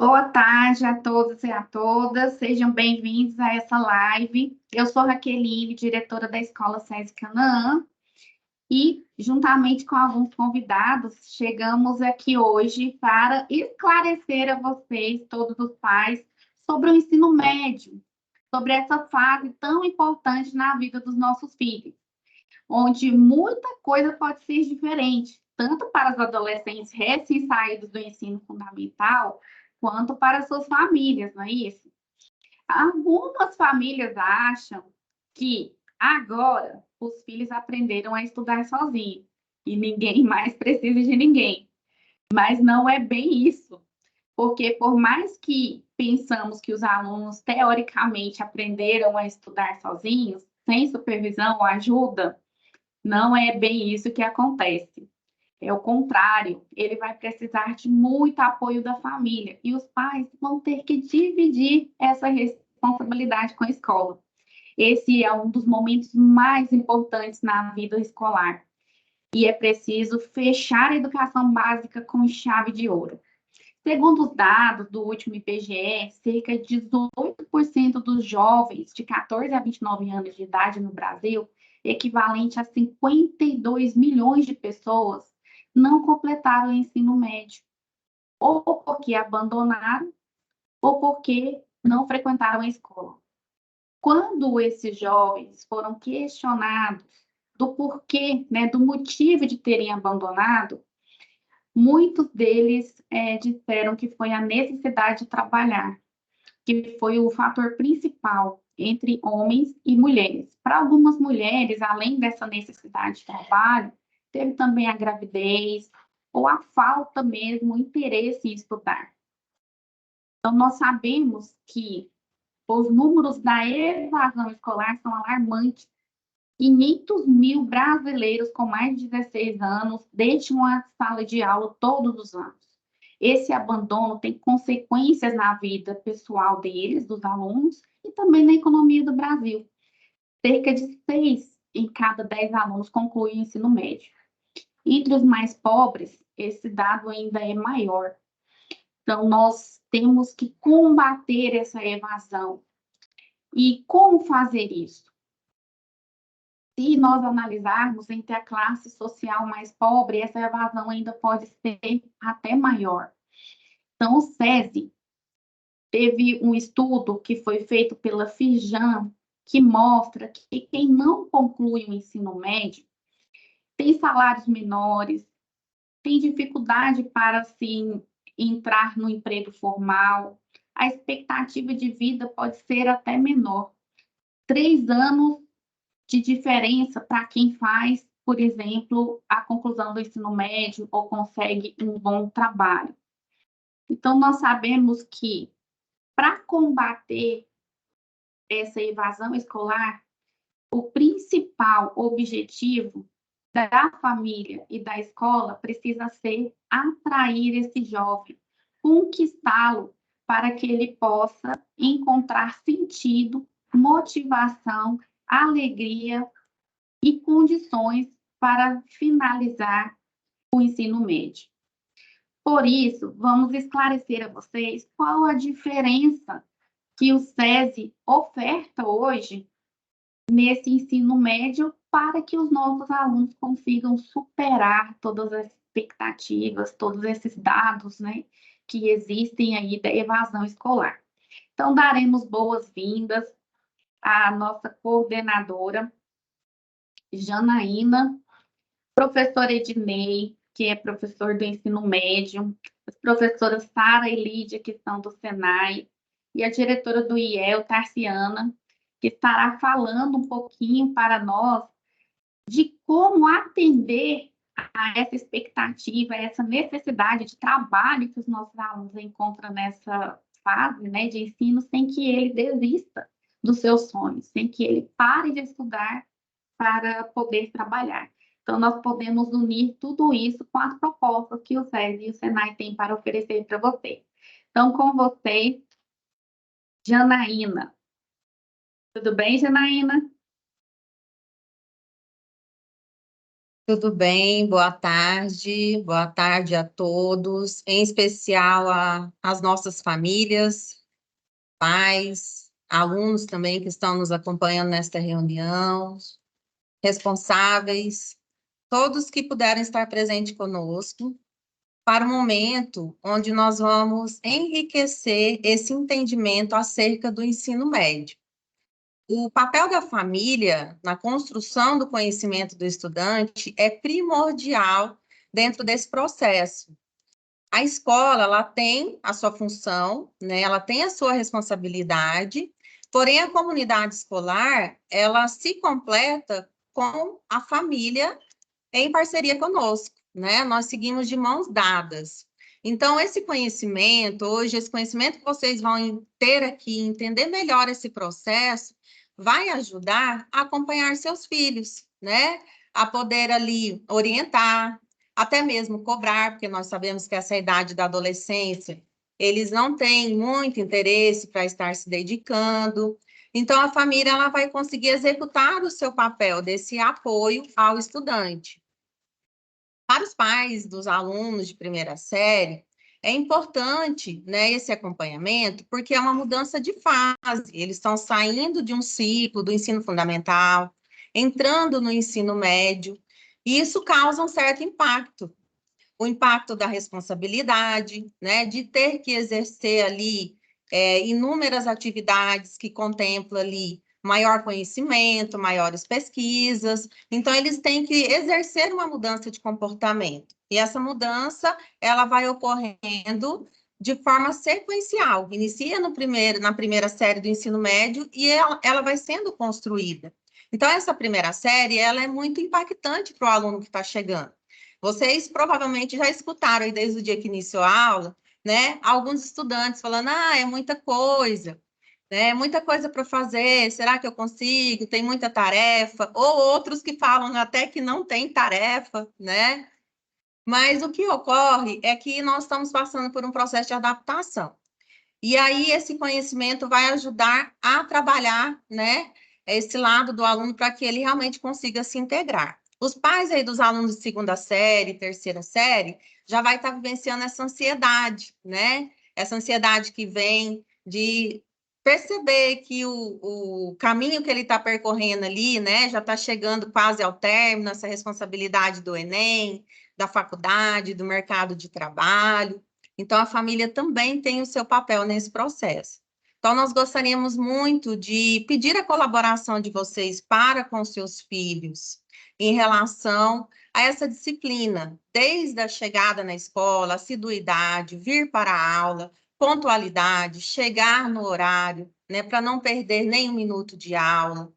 Boa tarde a todos e a todas, sejam bem-vindos a essa live. Eu sou Raqueline, diretora da Escola SESI Canaã, e, juntamente com alguns convidados, chegamos aqui hoje para esclarecer a vocês, todos os pais, sobre o ensino médio, sobre essa fase tão importante na vida dos nossos filhos, onde muita coisa pode ser diferente, tanto para os adolescentes recém-saídos do ensino fundamental, quanto para suas famílias, não é isso? Algumas famílias acham que agora os filhos aprenderam a estudar sozinhos e ninguém mais precisa de ninguém. Mas não é bem isso, porque por mais que pensamos que os alunos teoricamente aprenderam a estudar sozinhos, sem supervisão ou ajuda, não é bem isso que acontece. É o contrário, ele vai precisar de muito apoio da família e os pais vão ter que dividir essa responsabilidade com a escola. Esse é um dos momentos mais importantes na vida escolar e é preciso fechar a educação básica com chave de ouro. Segundo os dados do último IBGE, cerca de 18% dos jovens de 14 a 29 anos de idade no Brasil, equivalente a 52 milhões de pessoas, não completaram o ensino médio, ou porque abandonaram, ou porque não frequentaram a escola. Quando esses jovens foram questionados do porquê, né, do motivo de terem abandonado, muitos deles disseram que foi a necessidade de trabalhar, que foi o fator principal entre homens e mulheres. Para algumas mulheres, além dessa necessidade de trabalho, teve também a gravidez ou a falta mesmo, o interesse em estudar. Então, nós sabemos que os números da evasão escolar são alarmantes. 500 mil brasileiros com mais de 16 anos deixam a sala de aula todos os anos. Esse abandono tem consequências na vida pessoal deles, dos alunos, e também na economia do Brasil. Cerca de 6 em cada 10 alunos concluem o ensino médio. Entre os mais pobres, esse dado ainda é maior. Então, nós temos que combater essa evasão. E como fazer isso? Se nós analisarmos entre a classe social mais pobre, essa evasão ainda pode ser até maior. Então, o SESI teve um estudo que foi feito pela Firjan, que mostra que quem não conclui o ensino médio tem salários menores, tem dificuldade para assim, entrar no emprego formal, a expectativa de vida pode ser até menor. 3 anos de diferença para quem faz, por exemplo, a conclusão do ensino médio ou consegue um bom trabalho. Então, nós sabemos que para combater essa evasão escolar, o principal objetivo da família e da escola precisa ser atrair esse jovem, conquistá-lo para que ele possa encontrar sentido, motivação, alegria e condições para finalizar o ensino médio. Por isso, vamos esclarecer a vocês qual a diferença que o SESI oferta hoje nesse ensino médio para que os nossos alunos consigam superar todas as expectativas, todos esses dados, né, que existem aí da evasão escolar. Então, daremos boas-vindas à nossa coordenadora, Janaína, professora Ednei, que é professor do ensino médio, as professoras Sara e Lídia, que são do Senai, e a diretora do IEL, Tarciana, que estará falando um pouquinho para nós de como atender a essa expectativa, a essa necessidade de trabalho que os nossos alunos encontram nessa fase, né, de ensino, sem que ele desista dos seus sonhos, sem que ele pare de estudar para poder trabalhar. Então, nós podemos unir tudo isso com as propostas que o SESI e o Senai têm para oferecer para você. Então, com você, Janaína. Tudo bem, Janaína? Tudo bem? Boa tarde a todos, em especial às nossas famílias, pais, alunos também que estão nos acompanhando nesta reunião, responsáveis, todos que puderam estar presentes conosco, para o momento onde nós vamos enriquecer esse entendimento acerca do ensino médio. O papel da família na construção do conhecimento do estudante é primordial dentro desse processo. A escola, ela tem a sua função, né? Ela tem a sua responsabilidade, porém a comunidade escolar, ela se completa com a família em parceria conosco, né? Nós seguimos de mãos dadas. Então, esse conhecimento, hoje, esse conhecimento que vocês vão ter aqui, entender melhor esse processo, vai ajudar a acompanhar seus filhos, né? A poder ali orientar, até mesmo cobrar, porque nós sabemos que essa idade da adolescência, eles não têm muito interesse para estar se dedicando. Então, a família ela vai conseguir executar o seu papel desse apoio ao estudante. Para os pais dos alunos de primeira série, é importante, né, esse acompanhamento, porque é uma mudança de fase. Eles estão saindo de um ciclo do ensino fundamental, entrando no ensino médio, e isso causa um certo impacto. O impacto da responsabilidade, né, de ter que exercer ali inúmeras atividades que contemplam ali maior conhecimento, maiores pesquisas. Então, eles têm que exercer uma mudança de comportamento. E essa mudança, ela vai ocorrendo de forma sequencial. Inicia na primeira série do ensino médio e ela vai sendo construída. Então, essa primeira série, ela é muito impactante para o aluno que está chegando. Vocês provavelmente já escutaram aí desde o dia que iniciou a aula, né? Alguns estudantes falando, é muita coisa para fazer, será que eu consigo? Tem muita tarefa. Ou outros que falam até que não tem tarefa, né? Mas o que ocorre é que nós estamos passando por um processo de adaptação. E aí esse conhecimento vai ajudar a trabalhar, né, esse lado do aluno para que ele realmente consiga se integrar. Os pais aí dos alunos de segunda série, terceira série, já vai estar vivenciando essa ansiedade, né? Essa ansiedade que vem de perceber que o caminho que ele está percorrendo ali, né, já está chegando quase ao término, essa responsabilidade do Enem, da faculdade, do mercado de trabalho. Então, a família também tem o seu papel nesse processo. Então, nós gostaríamos muito de pedir a colaboração de vocês para com seus filhos em relação a essa disciplina, desde a chegada na escola, assiduidade, vir para a aula, pontualidade, chegar no horário, né, para não perder nem um minuto de aula.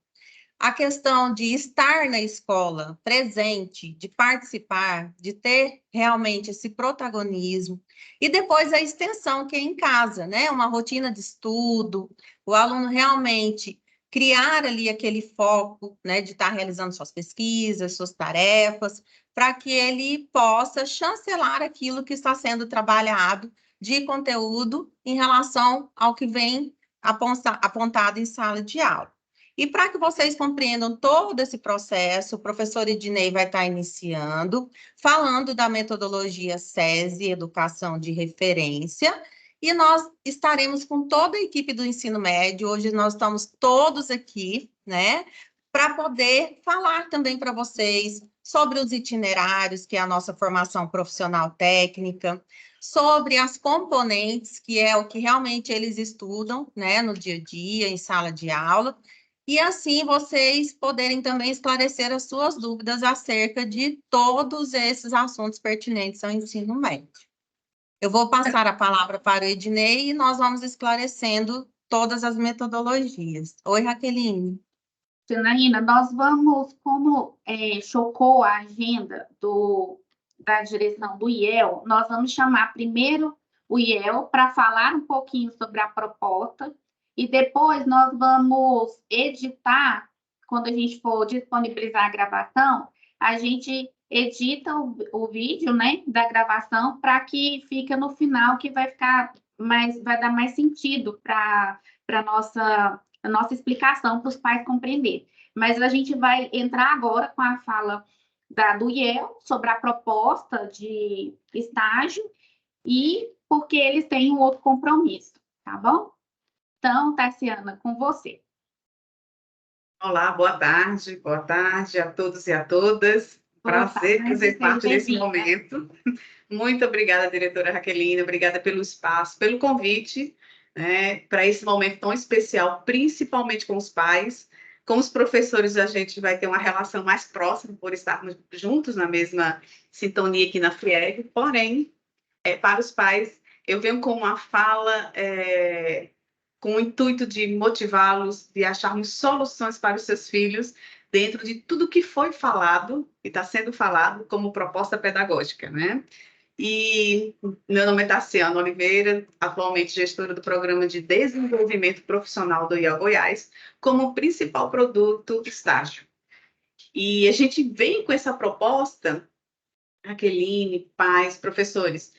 A questão de estar na escola, presente, de participar, de ter realmente esse protagonismo, e depois a extensão que é em casa, né? Uma rotina de estudo, o aluno realmente criar ali aquele foco, né, de estar realizando suas pesquisas, suas tarefas, para que ele possa chancelar aquilo que está sendo trabalhado de conteúdo em relação ao que vem apontado em sala de aula. E para que vocês compreendam todo esse processo, o professor Ednei vai estar iniciando, falando da metodologia SESI, Educação de Referência, e nós estaremos com toda a equipe do ensino médio, hoje nós estamos todos aqui, né, para poder falar também para vocês sobre os itinerários, que é a nossa formação profissional técnica, sobre as componentes, que é o que realmente eles estudam, né, no dia a dia, em sala de aula, e assim vocês poderem também esclarecer as suas dúvidas acerca de todos esses assuntos pertinentes ao ensino médio. Eu vou passar a palavra para o Ednei e nós vamos esclarecendo todas as metodologias. Oi, Raqueline. Janaína, nós vamos, como chocou a agenda da direção do IEL, nós vamos chamar primeiro o IEL para falar um pouquinho sobre a proposta e depois nós vamos editar, quando a gente for disponibilizar a gravação, a gente edita o vídeo, né, da gravação para que fique no final, que vai ficar vai dar mais sentido para a nossa explicação para os pais compreenderem. Mas a gente vai entrar agora com a fala do IEL sobre a proposta de estágio e porque eles têm um outro compromisso, tá bom? Então, Tarciana, com você. Olá, boa tarde a todos e a todas. Prazer fazer parte desse momento. Muito obrigada, diretora Raqueline, obrigada pelo espaço, pelo convite, né, para esse momento tão especial, principalmente com os pais. Com os professores, a gente vai ter uma relação mais próxima por estarmos juntos na mesma sintonia aqui na FIEG, porém, para os pais, eu venho com uma fala com o intuito de motivá-los, de acharmos soluções para os seus filhos dentro de tudo que foi falado e está sendo falado como proposta pedagógica, né? E meu nome é Tarciana Oliveira, atualmente gestora do Programa de Desenvolvimento Profissional do IEL Goiás, como principal produto estágio. E a gente vem com essa proposta, Raqueline, pais, professores,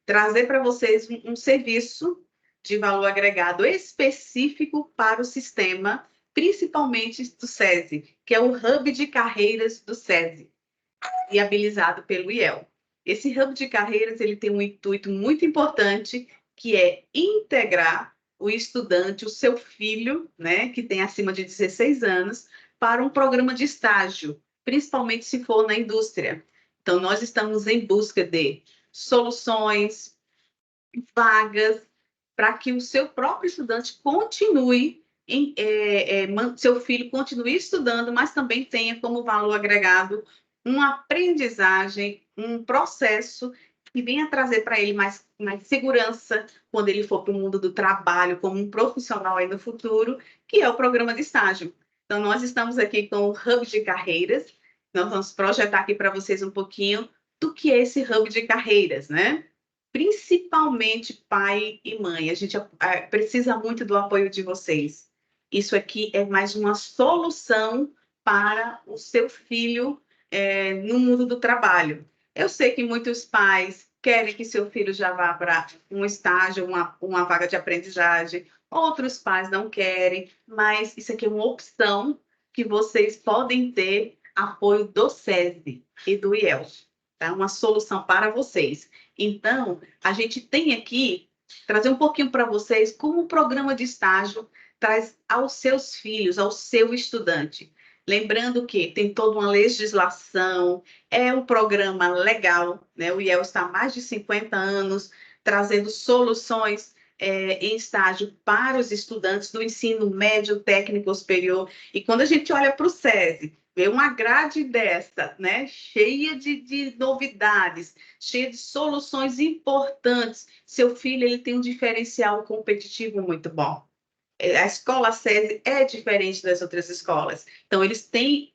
trazer para vocês um serviço de valor agregado específico para o sistema, principalmente do SESI, que é o Hub de Carreiras do SESI, viabilizado pelo IEL. Esse Hub de Carreiras ele tem um intuito muito importante, que é integrar o estudante, o seu filho, né, que tem acima de 16 anos, para um programa de estágio, principalmente se for na indústria. Então, nós estamos em busca de soluções, vagas, para que o seu próprio estudante continue, seu filho continue estudando, mas também tenha como valor agregado uma aprendizagem, um processo que venha trazer para ele mais segurança quando ele for para o mundo do trabalho, como um profissional aí no futuro, que é o programa de estágio. Então, nós estamos aqui com o Hub de Carreiras, nós vamos projetar aqui para vocês um pouquinho do que é esse Hub de Carreiras, né? Principalmente pai e mãe, a gente precisa muito do apoio de vocês. Isso aqui é mais uma solução para o seu filho no mundo do trabalho. Eu sei que muitos pais querem que seu filho já vá para um estágio, uma vaga de aprendizagem, outros pais não querem, mas isso aqui é uma opção que vocês podem ter apoio do SESI e do IEL, tá? Uma solução para vocês. Então, a gente tem aqui, trazer um pouquinho para vocês como o programa de estágio traz aos seus filhos, ao seu estudante. Lembrando que tem toda uma legislação, é um programa legal, né? O IEL está há mais de 50 anos trazendo soluções em estágio para os estudantes do ensino médio, técnico superior. E quando a gente olha para o SESI, vê uma grade dessa, né? Cheia de novidades, cheia de soluções importantes. Seu filho ele tem um diferencial competitivo muito bom. A escola SESI é diferente das outras escolas. Então, eles têm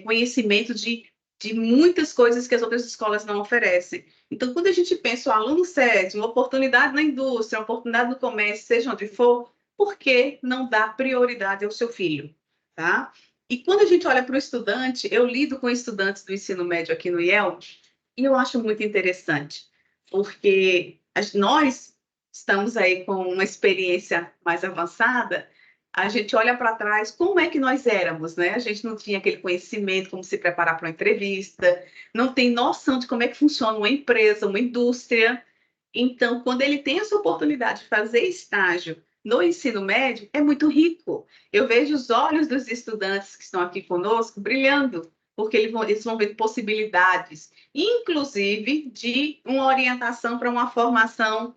conhecimento de muitas coisas que as outras escolas não oferecem. Então, quando a gente pensa o aluno SESI, uma oportunidade na indústria, uma oportunidade no comércio, seja onde for, por que não dar prioridade ao seu filho? Tá? E quando a gente olha para o estudante, eu lido com estudantes do ensino médio aqui no IEL, e eu acho muito interessante, porque nós estamos aí com uma experiência mais avançada, a gente olha para trás, como é que nós éramos, né? A gente não tinha aquele conhecimento, como se preparar para uma entrevista, não tem noção de como é que funciona uma empresa, uma indústria. Então, quando ele tem essa oportunidade de fazer estágio no ensino médio, é muito rico. Eu vejo os olhos dos estudantes que estão aqui conosco brilhando, porque eles vão ver possibilidades, inclusive de uma orientação para uma formação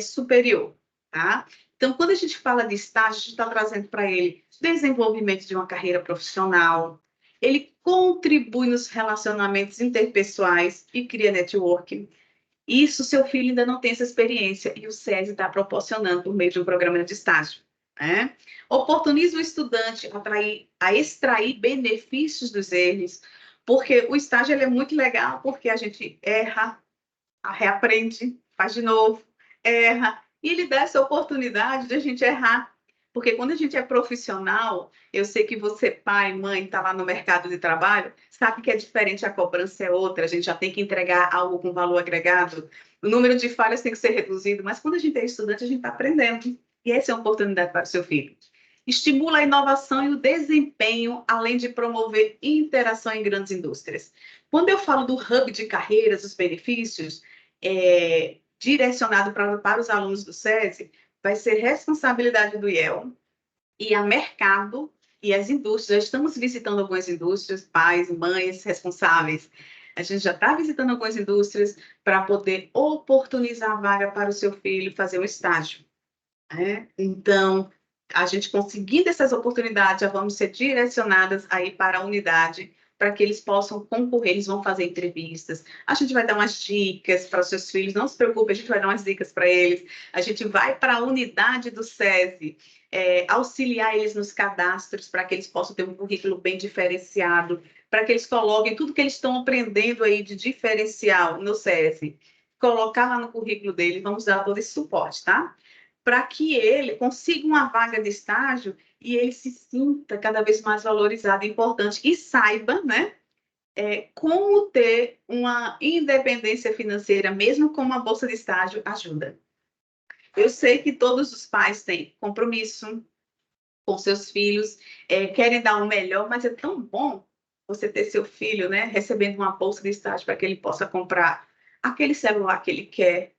superior, tá? Então, quando a gente fala de estágio, a gente está trazendo para ele desenvolvimento de uma carreira profissional, ele contribui nos relacionamentos interpessoais e cria networking. Isso, seu filho ainda não tem essa experiência e o SESI está proporcionando por meio de um programa de estágio, né? Oportuniza o estudante a extrair benefícios dos erros, porque o estágio ele é muito legal, porque a gente erra, reaprende, faz de novo, erra, e ele dá essa oportunidade de a gente errar. Porque quando a gente é profissional, eu sei que você, pai, mãe, está lá no mercado de trabalho, sabe que é diferente, a cobrança é outra, a gente já tem que entregar algo com valor agregado, o número de falhas tem que ser reduzido, mas quando a gente é estudante, a gente está aprendendo. E essa é uma oportunidade para o seu filho. estimula a inovação e o desempenho, além de promover interação em grandes indústrias. Quando eu falo do hub de carreiras, os benefícios, direcionado para os alunos do SESI, vai ser responsabilidade do IEL e a mercado e as indústrias. Já estamos visitando algumas indústrias, pais, mães responsáveis. A gente já está visitando algumas indústrias para poder oportunizar a vaga para o seu filho fazer um estágio. Então, a gente conseguindo essas oportunidades, já vamos ser direcionadas aí para a unidade, para que eles possam concorrer, eles vão fazer entrevistas, a gente vai dar umas dicas para os seus filhos, não se preocupe, a gente vai dar umas dicas para eles, a gente vai para a unidade do SESI, auxiliar eles nos cadastros, para que eles possam ter um currículo bem diferenciado, para que eles coloquem tudo que eles estão aprendendo aí de diferencial no SESI, colocar lá no currículo dele, vamos dar todo esse suporte, tá? Para que ele consiga uma vaga de estágio e ele se sinta cada vez mais valorizado e importante e saiba, né, como ter uma independência financeira, mesmo com uma bolsa de estágio, ajuda. Eu sei que todos os pais têm compromisso com seus filhos, querem dar o melhor, mas é tão bom você ter seu filho, né, recebendo uma bolsa de estágio para que ele possa comprar aquele celular que ele quer,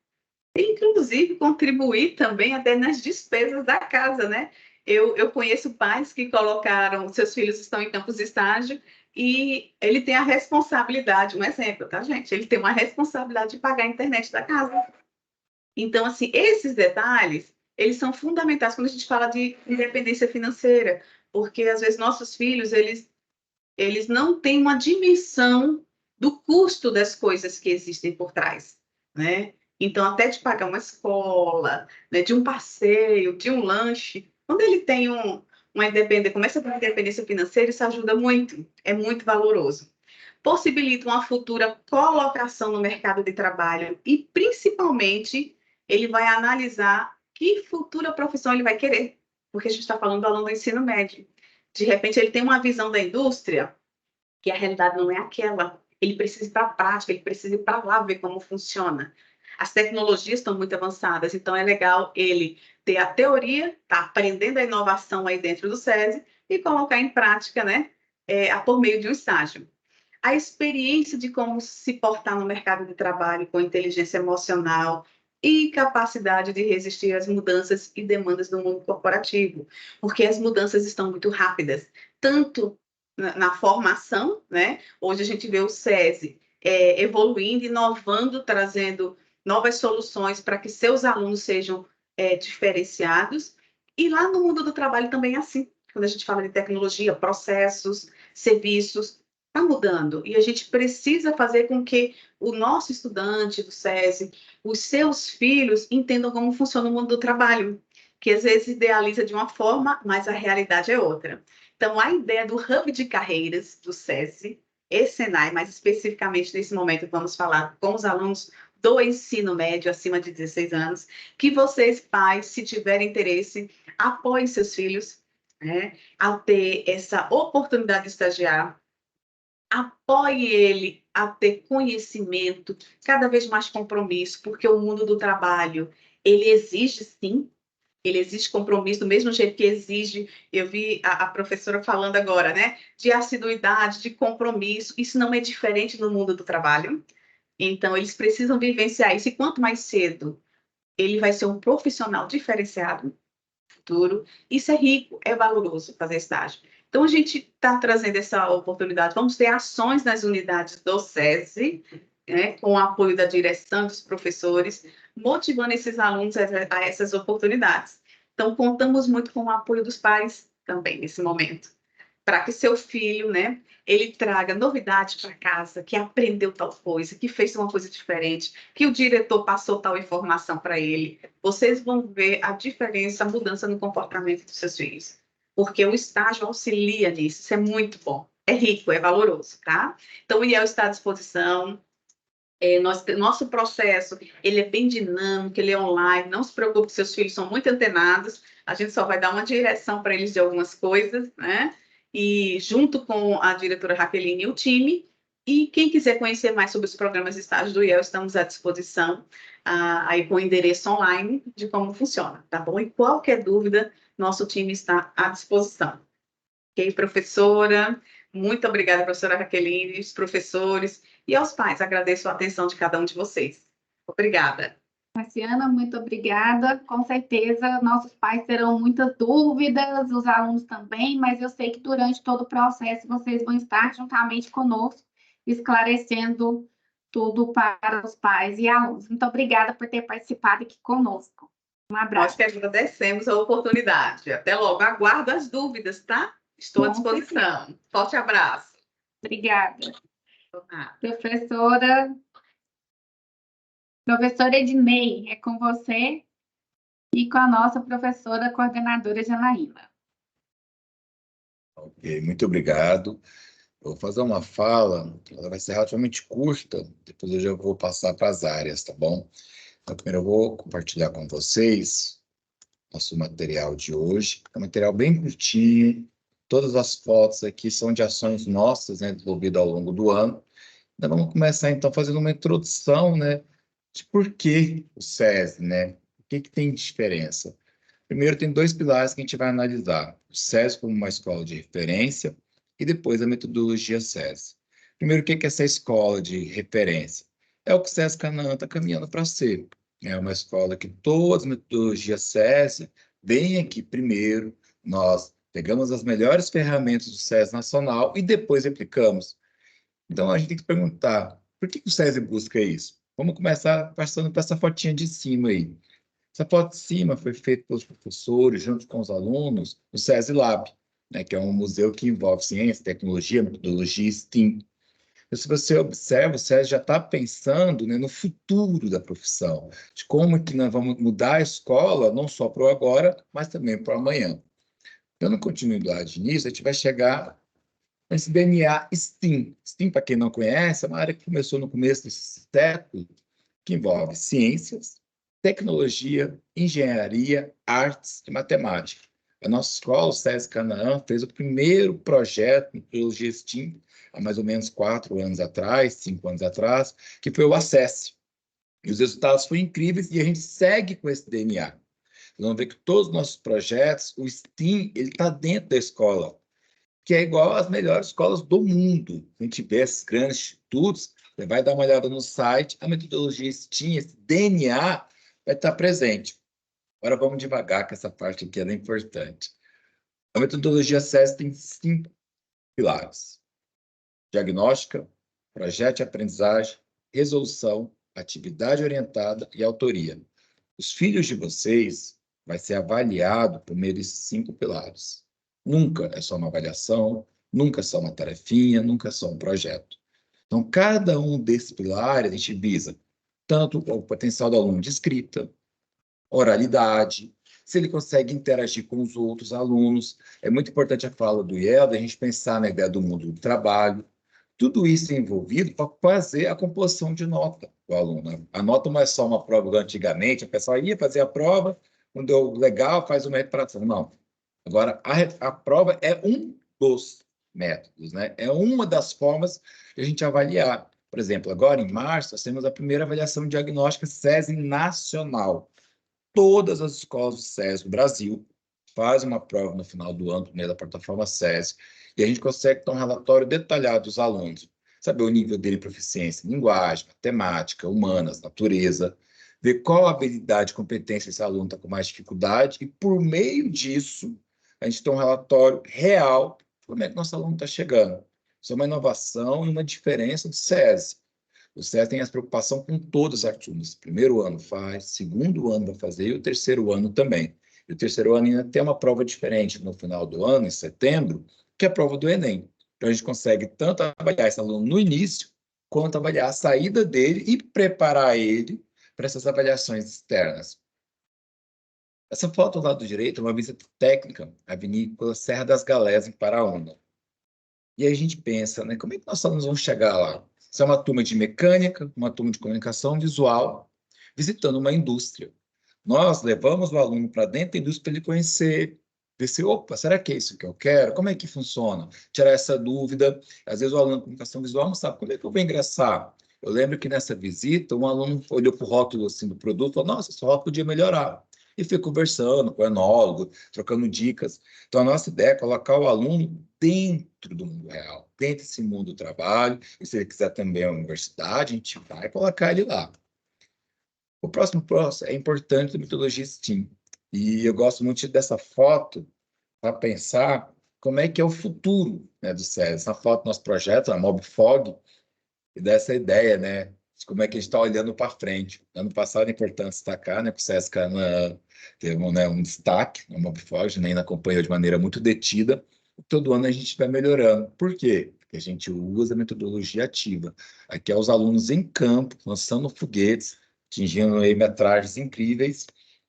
inclusive contribuir também até nas despesas da casa, né? Eu conheço pais que colocaram, seus filhos estão em campos de estágio e ele tem a responsabilidade, um exemplo, tá, gente? Ele tem uma responsabilidade de pagar a internet da casa. Então, assim, esses detalhes, eles são fundamentais quando a gente fala de independência financeira, porque às vezes nossos filhos, eles não têm uma dimensão do custo das coisas que existem por trás, né? Então, até de pagar uma escola, né, de um passeio, de um lanche, quando ele tem uma independência, começa a ter uma independência financeira, isso ajuda muito, é muito valoroso. Possibilita uma futura colocação no mercado de trabalho e, principalmente, ele vai analisar que futura profissão ele vai querer, porque a gente está falando do aluno do ensino médio. De repente, ele tem uma visão da indústria que a realidade não é aquela. Ele precisa ir para a prática, ele precisa ir para lá ver como funciona. As tecnologias estão muito avançadas, então é legal ele ter a teoria, tá aprendendo a inovação aí dentro do SESI e colocar em prática, né, por meio de um estágio. A experiência de como se portar no mercado de trabalho com inteligência emocional e capacidade de resistir às mudanças e demandas do mundo corporativo, porque as mudanças estão muito rápidas, tanto na formação, né? Hoje a gente vê o SESI evoluindo, inovando, trazendo novas soluções para que seus alunos sejam diferenciados, e lá no mundo do trabalho também é assim, quando a gente fala de tecnologia, processos, serviços, está mudando, e a gente precisa fazer com que o nosso estudante do SESI, os seus filhos, entendam como funciona o mundo do trabalho, que às vezes idealiza de uma forma, mas a realidade é outra. Então, a ideia do hub de carreiras do SESI e Senai, mais especificamente nesse momento, vamos falar com os alunos do ensino médio acima de 16 anos, que vocês, pais, se tiverem interesse, apoiem seus filhos, né, a ter essa oportunidade de estagiar, apoie ele a ter conhecimento, cada vez mais compromisso, porque o mundo do trabalho, ele exige, sim, ele exige compromisso, do mesmo jeito que exige, eu vi a professora falando agora, né, de assiduidade, de compromisso, isso não é diferente no mundo do trabalho, então eles precisam vivenciar isso, e quanto mais cedo ele vai ser um profissional diferenciado, futuro, isso é rico, é valoroso fazer estágio. Então, a gente está trazendo essa oportunidade, vamos ter ações nas unidades do SESI, né, com o apoio da direção dos professores, motivando esses alunos a essas oportunidades. Então, contamos muito com o apoio dos pais também nesse momento, para que seu filho, né, ele traga novidade para casa, que aprendeu tal coisa, que fez uma coisa diferente, que o diretor passou tal informação para ele. Vocês vão ver a diferença, a mudança no comportamento dos seus filhos, porque o estágio auxilia nisso, isso é muito bom, é rico, é valoroso, tá? Então, o IEL está à disposição. Nosso processo, ele é bem dinâmico, ele é online, não se preocupe, seus filhos são muito antenados, a gente só vai dar uma direção para eles de algumas coisas, né? E junto com a diretora Raqueline e o time, e quem quiser conhecer mais sobre os programas de estágio do IEL, estamos à disposição, aí com o endereço online de como funciona, tá bom? E qualquer dúvida, nosso time está à disposição. Ok, professora? Muito obrigada, professora Raqueline, os professores e aos pais. Agradeço a atenção de cada um de vocês. Obrigada. Marciana, muito obrigada. Com certeza, nossos pais terão muitas dúvidas, os alunos também, mas eu sei que durante todo o processo vocês vão estar juntamente conosco, esclarecendo tudo para os pais e alunos. Muito obrigada por ter participado aqui conosco. Um Nós abraço. que agradecemos a oportunidade. Até logo. Aguardo as dúvidas, tá? Estou à disposição. Forte abraço. Obrigada. Professora Ednei, é com você e com a nossa professora coordenadora Janaína. Ok, muito obrigado. Eu vou fazer uma fala, ela vai ser relativamente curta, depois eu já vou passar para as áreas, tá bom? Então, primeiro eu vou compartilhar com vocês nosso material de hoje. É um material bem curtinho, todas as fotos aqui são de ações nossas, né, desenvolvidas ao longo do ano. Então, vamos começar, então, fazendo uma introdução, né, de por que o SESI, né? O que tem de diferença? Primeiro, tem dois pilares que a gente vai analisar. O SESI como uma escola de referência e depois a metodologia SESI. Primeiro, o que é essa escola de referência? É o que o SESI Canaã está caminhando para ser. É uma escola que todas as metodologias SESI vêm aqui primeiro, nós pegamos as melhores ferramentas do SESI nacional e depois aplicamos. Então, a gente tem que perguntar, por que o SESI busca isso? Vamos começar passando para essa fotinha de cima aí. Essa foto de cima foi feita pelos professores, junto com os alunos, no SESI Lab, né, que é um museu que envolve ciência, tecnologia, metodologia STEAM. Então, se você observa, o SESI já está pensando, né, no futuro da profissão, de como que nós vamos mudar a escola, não só para o agora, mas também para o amanhã. Dando continuidade nisso, a gente vai chegar nesse DNA STEAM. STEAM, para quem não conhece, é uma área que começou no começo desse século, que envolve ciências, tecnologia, engenharia, artes e matemática. A nossa escola, o SESI Canaã, fez o primeiro projeto de metodologia STEAM há mais ou menos 4 anos atrás, 5 anos atrás, que foi o Acesse. E os resultados foram incríveis e a gente segue com esse DNA. Vocês vão ver que todos os nossos projetos, o STEAM, ele está dentro da escola, que é igual às melhores escolas do mundo. A gente vê esses grandes institutos, você vai dar uma olhada no site, a metodologia STEAM, esse DNA, vai estar presente. Agora vamos devagar, que essa parte aqui é importante. A metodologia SESI tem 5 pilares: diagnóstica, projeto de aprendizagem, resolução, atividade orientada e autoria. Os filhos de vocês vai ser avaliado por meio desses 5 pilares. Nunca é só uma avaliação, nunca é só uma tarefinha, nunca é só um projeto. Então, cada um desses pilares a gente visa tanto o potencial do aluno de escrita, oralidade, se ele consegue interagir com os outros alunos. É muito importante a fala do Ielda, a gente pensar na ideia do mundo do trabalho. Tudo isso é envolvido para fazer a composição de nota do aluno. A nota não é só uma prova antigamente, a pessoa ia fazer a prova, não deu legal, faz uma recuperação. Não. Agora, a prova é um dos métodos, né? É uma das formas de a gente avaliar. Por exemplo, agora em março, nós temos a primeira avaliação diagnóstica SESI nacional. Todas as escolas do SESI do Brasil fazem uma prova no final do ano, por meio da plataforma SESI, e a gente consegue ter um relatório detalhado dos alunos, saber o nível dele de proficiência em linguagem, matemática, humanas, natureza, ver qual habilidade e competência esse aluno está com mais dificuldade, e por meio disso, a gente tem um relatório real de como é que nosso aluno está chegando. Isso é uma inovação e uma diferença do SESI. O SESI tem essa preocupação com todos os alunos. Primeiro ano faz, segundo ano vai fazer, e o terceiro ano também. E o terceiro ano ainda tem uma prova diferente no final do ano, em setembro, que é a prova do Enem. Então, a gente consegue tanto avaliar esse aluno no início, quanto avaliar a saída dele e preparar ele para essas avaliações externas. Essa foto do lado direito é uma visita técnica à vinícola Serra das Galés, em Paraúna. E aí a gente pensa, né, como é que nossos alunos vão chegar lá? Isso é uma turma de mecânica, uma turma de comunicação visual, visitando uma indústria. Nós levamos o aluno para dentro da indústria para ele conhecer, ver se, opa, será que é isso que eu quero? Como é que funciona? Tirar essa dúvida. Às vezes o aluno de comunicação visual não sabe quando é que eu vou ingressar. Eu lembro que nessa visita, um aluno olhou para o rótulo assim, do produto e falou, nossa, esse rótulo podia melhorar. e fica conversando com o enólogo, trocando dicas. Então, a nossa ideia é colocar o aluno dentro do mundo real, dentro desse mundo do trabalho, e se ele quiser também a universidade, a gente vai colocar ele lá. O próximo é importante da metodologia STEAM, e eu gosto muito dessa foto para pensar como é que é o futuro, né, do SESI. Essa foto do nosso projeto, a MobFog, e dessa ideia, né, de como é que a gente está olhando para frente. Ano passado é importante destacar, né, que o SESC teve um destaque no MobFog, a gente ainda acompanhou de maneira muito detida. Todo ano a gente vai melhorando. Por quê? Porque a gente usa a metodologia ativa. Aqui é os alunos em campo, lançando foguetes, atingindo aí metragens incríveis,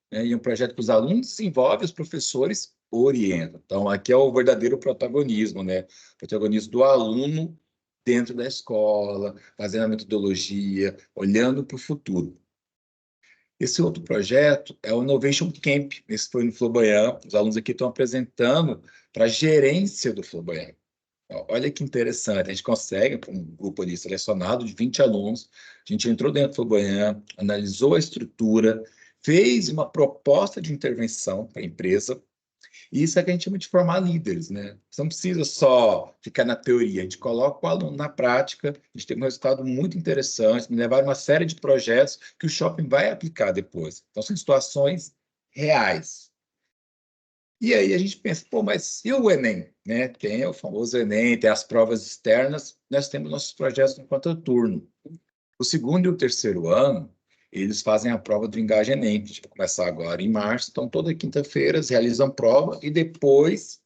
né, e um projeto que os alunos desenvolvem, os professores orientam. Então, aqui é o verdadeiro protagonismo, né? O protagonismo do aluno dentro da escola, fazendo a metodologia, olhando para o futuro. Esse outro projeto é o Innovation Camp. Esse foi no Flamboyant. Os alunos aqui estão apresentando para a gerência do Flamboyant. Olha que interessante, a gente consegue, com um grupo ali selecionado de 20 alunos, a gente entrou dentro do Flamboyant, analisou a estrutura, fez uma proposta de intervenção para a empresa. E isso é que a gente chama de formar líderes, né? Você não precisa só ficar na teoria, a gente coloca o aluno na prática, a gente tem um resultado muito interessante, me levaram uma série de projetos que o shopping vai aplicar depois. Então, são situações reais. E aí a gente pensa, pô, mas e o Enem? Né? Tem o famoso Enem, tem as provas externas, nós temos nossos projetos no contraturno. O segundo e o terceiro ano, eles fazem a prova do Engaja Enem, que a gente vai começar agora em março. Então, toda quinta-feira eles realizam prova e depois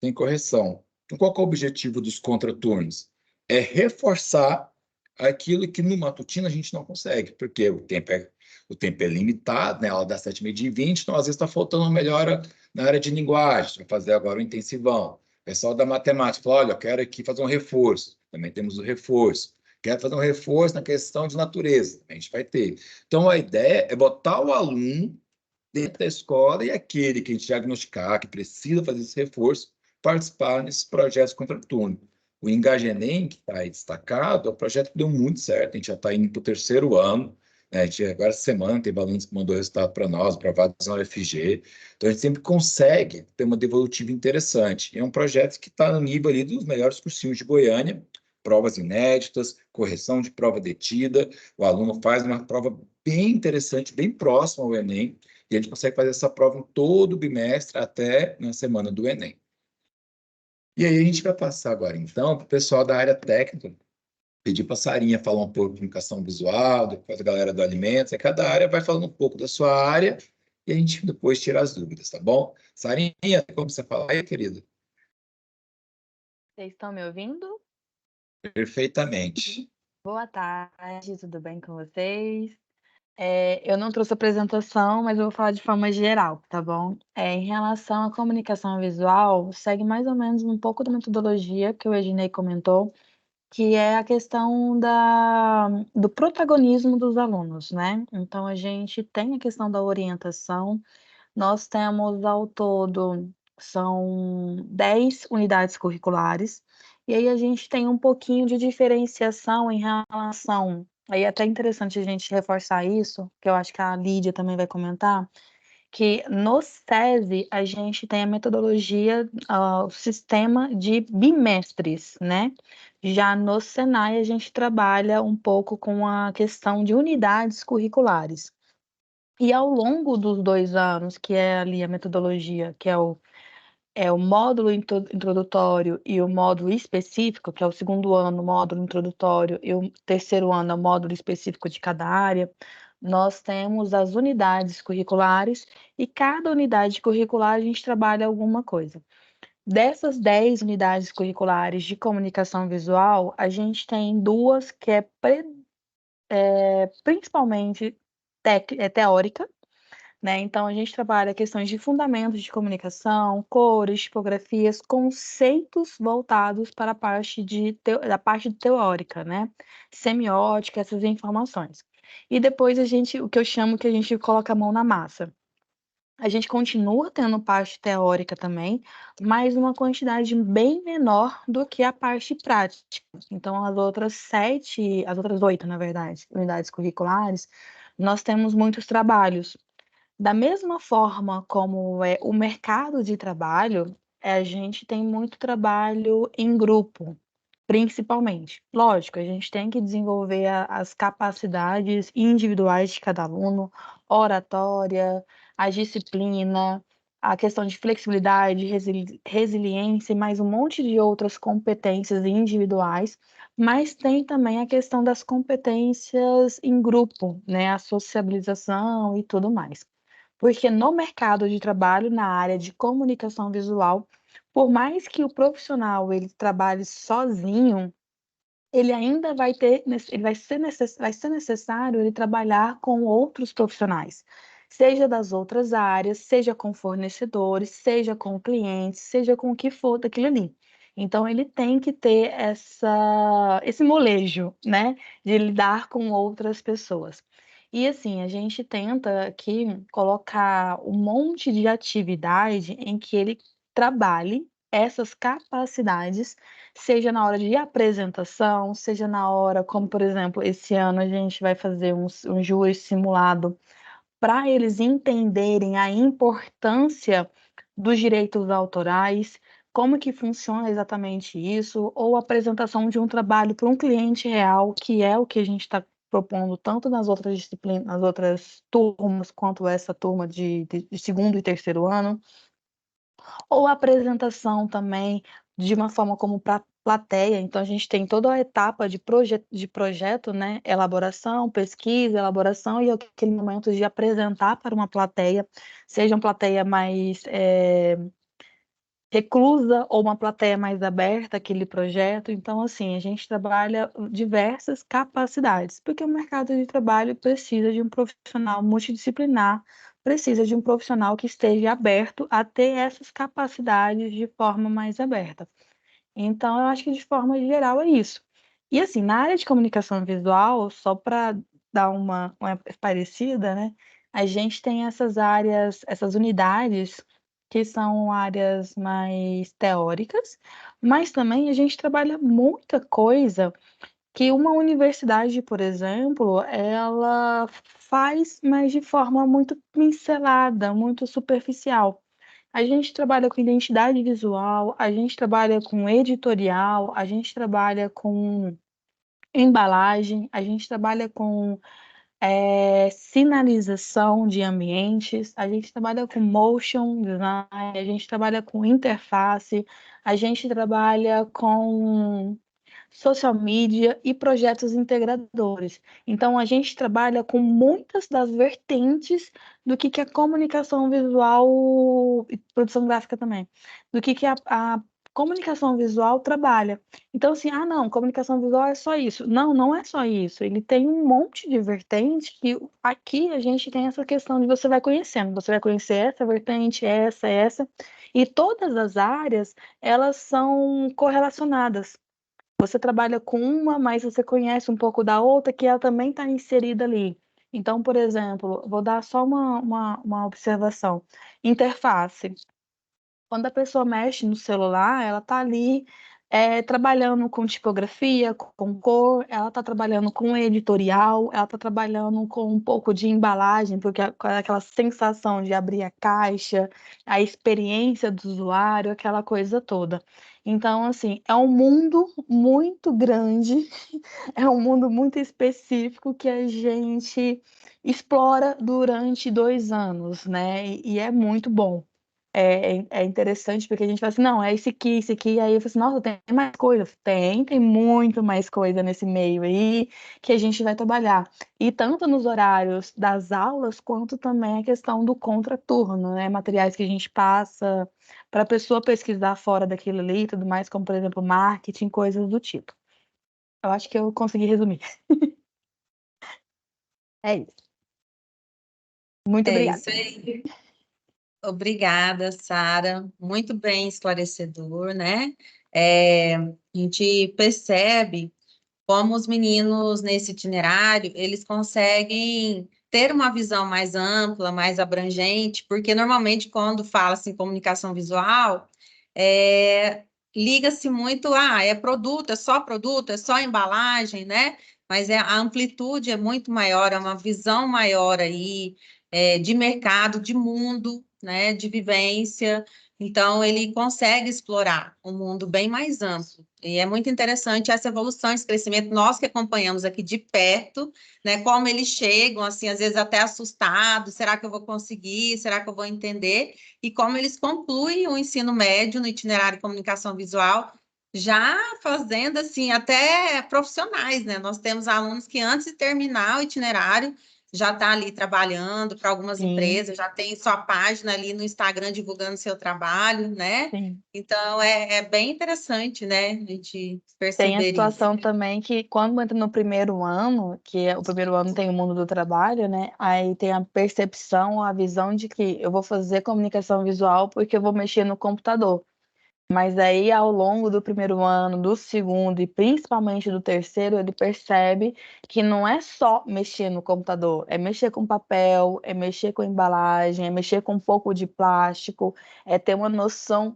tem correção. Então, qual que é o objetivo dos contraturnos? É reforçar aquilo que no matutino a gente não consegue, porque o tempo é limitado, né? Ela dá 7h20, então às vezes está faltando uma melhora na área de linguagem, vai fazer agora o intensivão. O pessoal da matemática fala, olha, eu quero aqui fazer um reforço, também temos o reforço. Quero fazer um reforço na questão de natureza, a gente vai ter. Então, a ideia é botar o aluno dentro da escola e aquele que a gente diagnosticar, que precisa fazer esse reforço, participar nesses projetos contraturno. O Engajenem, que está aí destacado, é um projeto que deu muito certo, a gente já está indo para o terceiro ano, né? A gente, agora essa semana tem alunos que mandou resultado para nós, aprovados na UFG, então a gente sempre consegue ter uma devolutiva interessante. E é um projeto que está no nível ali dos melhores cursinhos de Goiânia, provas inéditas, correção de prova detida, o aluno faz uma prova bem interessante, bem próxima ao Enem, e a gente consegue fazer essa prova em todo o bimestre até na semana do Enem. E aí a gente vai passar agora, então, para o pessoal da área técnica, pedir para a Sarinha falar um pouco de comunicação visual, depois a galera do alimentos, e cada área vai falando um pouco da sua área, e a gente depois tira as dúvidas, tá bom? Sarinha, como você fala aí, querida? Vocês estão me ouvindo? Perfeitamente. Boa tarde, tudo bem com vocês? Eu não trouxe apresentação, mas eu vou falar de forma geral, tá bom? Em relação à comunicação visual, segue mais ou menos um pouco da metodologia que o Ednei comentou, que é a questão do protagonismo dos alunos, né? Então, a gente tem a questão da orientação, nós temos ao todo, são 10 unidades curriculares, e aí a gente tem um pouquinho de diferenciação em relação. Aí é até interessante a gente reforçar isso, que eu acho que a Lídia também vai comentar, que no SESI a gente tem a metodologia, o sistema de bimestres, né? Já no Senai a gente trabalha um pouco com a questão de unidades curriculares. E ao longo dos 2 anos, que é ali a metodologia, que é o módulo introdutório e o módulo específico, que é o segundo ano, o módulo introdutório, e o terceiro ano é o módulo específico de cada área, nós temos as unidades curriculares e cada unidade curricular a gente trabalha alguma coisa. Dessas 10 unidades curriculares de comunicação visual, a gente tem 2 que principalmente teórica, né? Então, a gente trabalha questões de fundamentos de comunicação, cores, tipografias, conceitos voltados para a parte da parte teórica, né? Semiótica, essas informações. E depois o que eu chamo que a gente coloca a mão na massa. A gente continua tendo parte teórica também, mas uma quantidade bem menor do que a parte prática. Então, as outras 8, na verdade, unidades curriculares, nós temos muitos trabalhos. Da mesma forma como é o mercado de trabalho, a gente tem muito trabalho em grupo, principalmente. Lógico, a gente tem que desenvolver as capacidades individuais de cada aluno, oratória, a disciplina, a questão de flexibilidade, resiliência e mais um monte de outras competências individuais, mas tem também a questão das competências em grupo, né, a sociabilização e tudo mais. Porque no mercado de trabalho, na área de comunicação visual, por mais que o profissional ele trabalhe sozinho, ele ainda vai ter, ele vai ser necessário ele trabalhar com outros profissionais, seja das outras áreas, seja com fornecedores, seja com clientes, seja com o que for daquilo ali. Então ele tem que ter esse molejo, né, de lidar com outras pessoas. E assim, a gente tenta aqui colocar um monte de atividade em que ele trabalhe essas capacidades, seja na hora de apresentação, seja na hora, como por exemplo, esse ano a gente vai fazer um júri simulado para eles entenderem a importância dos direitos autorais, como que funciona exatamente isso, ou apresentação de um trabalho para um cliente real, que é o que a gente está propondo tanto nas outras disciplinas, nas outras turmas, quanto essa turma de segundo e terceiro ano, ou a apresentação também de uma forma como para plateia, então a gente tem toda a etapa de projeto, né, elaboração, pesquisa, elaboração e aquele momento de apresentar para uma plateia, seja uma plateia mais, reclusa ou uma plateia mais aberta àquele projeto. Então, assim, a gente trabalha diversas capacidades, porque o mercado de trabalho precisa de um profissional multidisciplinar, precisa de um profissional que esteja aberto a ter essas capacidades de forma mais aberta. Então, eu acho que de forma geral é isso. E assim, na área de comunicação visual, só para dar uma parecida, né? A gente tem essas áreas, essas unidades que são áreas mais teóricas, mas também a gente trabalha muita coisa que uma universidade, por exemplo, ela faz, mas de forma muito pincelada, muito superficial. A gente trabalha com identidade visual, a gente trabalha com editorial, a gente trabalha com embalagem, a gente trabalha com sinalização de ambientes, a gente trabalha com motion design, a gente trabalha com interface, a gente trabalha com social media e projetos integradores. Então, a gente trabalha com muitas das vertentes do que é comunicação visual e produção gráfica também, do que a comunicação visual trabalha. Então, assim, ah, não, comunicação visual é só isso. Não, não é só isso. Ele tem um monte de vertentes que aqui a gente tem essa questão de você vai conhecendo, você vai conhecer essa vertente, essa, e todas as áreas, elas são correlacionadas. Você trabalha com uma, mas você conhece um pouco da outra, que ela também está inserida ali. Então, por exemplo, vou dar só uma observação. Interface. Quando a pessoa mexe no celular, ela está ali trabalhando com tipografia, com cor, ela está trabalhando com editorial, ela está trabalhando com um pouco de embalagem, porque aquela sensação de abrir a caixa, a experiência do usuário, aquela coisa toda. Então, assim, é um mundo muito grande, é um mundo muito específico que a gente explora durante 2 anos, né? E é muito bom. É interessante porque a gente fala assim, não, é esse aqui, aí eu falo assim, nossa, tem mais coisa. Tem muito mais coisa nesse meio aí que a gente vai trabalhar. E tanto nos horários das aulas, quanto também a questão do contraturno, né? Materiais que a gente passa para a pessoa pesquisar fora daquilo ali e tudo mais, como, por exemplo, marketing, coisas do tipo. Eu acho que eu consegui resumir. É isso. Muito É obrigada. isso aí. Obrigada, Sara. Muito bem esclarecedor, né? A gente percebe como os meninos nesse itinerário, eles conseguem ter uma visão mais ampla, mais abrangente, porque normalmente quando fala-se em comunicação visual, liga-se muito, é só embalagem, né? Mas a amplitude é muito maior, é uma visão maior aí, de mercado, de mundo, né, de vivência. Então, ele consegue explorar um mundo bem mais amplo. E é muito interessante essa evolução, esse crescimento, nós que acompanhamos aqui de perto, né, como eles chegam, assim, às vezes até assustados, será que eu vou conseguir, será que eu vou entender? E como eles concluem o ensino médio no itinerário de comunicação visual, já fazendo, assim, até profissionais, né? Nós temos alunos que antes de terminar o itinerário, já está ali trabalhando para algumas Sim. empresas, já tem sua página ali no Instagram divulgando seu trabalho, né? Sim. Então, é bem interessante, né? A gente Tem a perceber situação isso. também que quando entra no primeiro ano, o primeiro ano tem o mundo do trabalho, né? Aí tem a percepção, a visão de que eu vou fazer comunicação visual porque eu vou mexer no computador. Mas aí, ao longo do primeiro ano, do segundo e principalmente do terceiro, ele percebe que não é só mexer no computador, é mexer com papel, é mexer com embalagem, é mexer com um pouco de plástico, é ter uma noção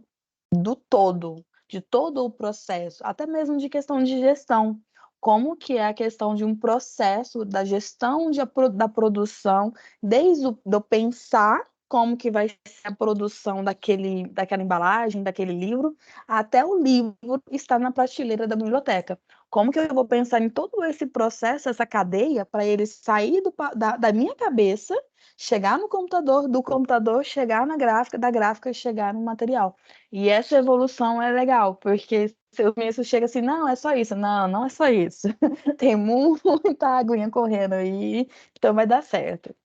do todo, de todo o processo, até mesmo de questão de gestão. Como que é a questão de um processo da gestão da produção, desde do pensar como que vai ser a produção daquela embalagem, daquele livro, até o livro estar na prateleira da biblioteca. Como que eu vou pensar em todo esse processo, essa cadeia, para ele sair da minha cabeça, chegar no computador, do computador chegar na gráfica, da gráfica chegar no material. E essa evolução é legal, porque se o ministro chega assim, não, é só isso. Não, não é só isso. Tem muita aguinha correndo aí, então vai dar certo.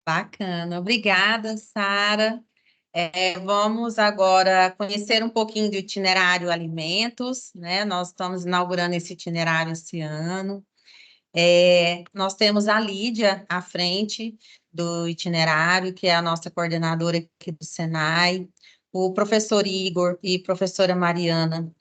Bacana, obrigada, Sara. Vamos agora conhecer um pouquinho do itinerário alimentos, né? Nós estamos inaugurando esse itinerário esse ano. Nós temos a Lídia à frente do itinerário, que é a nossa coordenadora aqui do Senai. O professor Igor e professora Mariana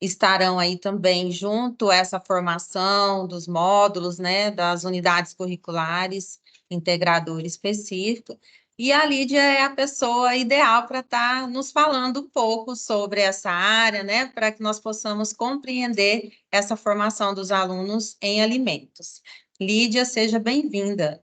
estarão aí também junto a essa formação dos módulos, né, das unidades curriculares, integrador específico. E a Lídia é a pessoa ideal para estar nos falando um pouco sobre essa área, né, para que nós possamos compreender essa formação dos alunos em alimentos. Lídia, seja bem-vinda.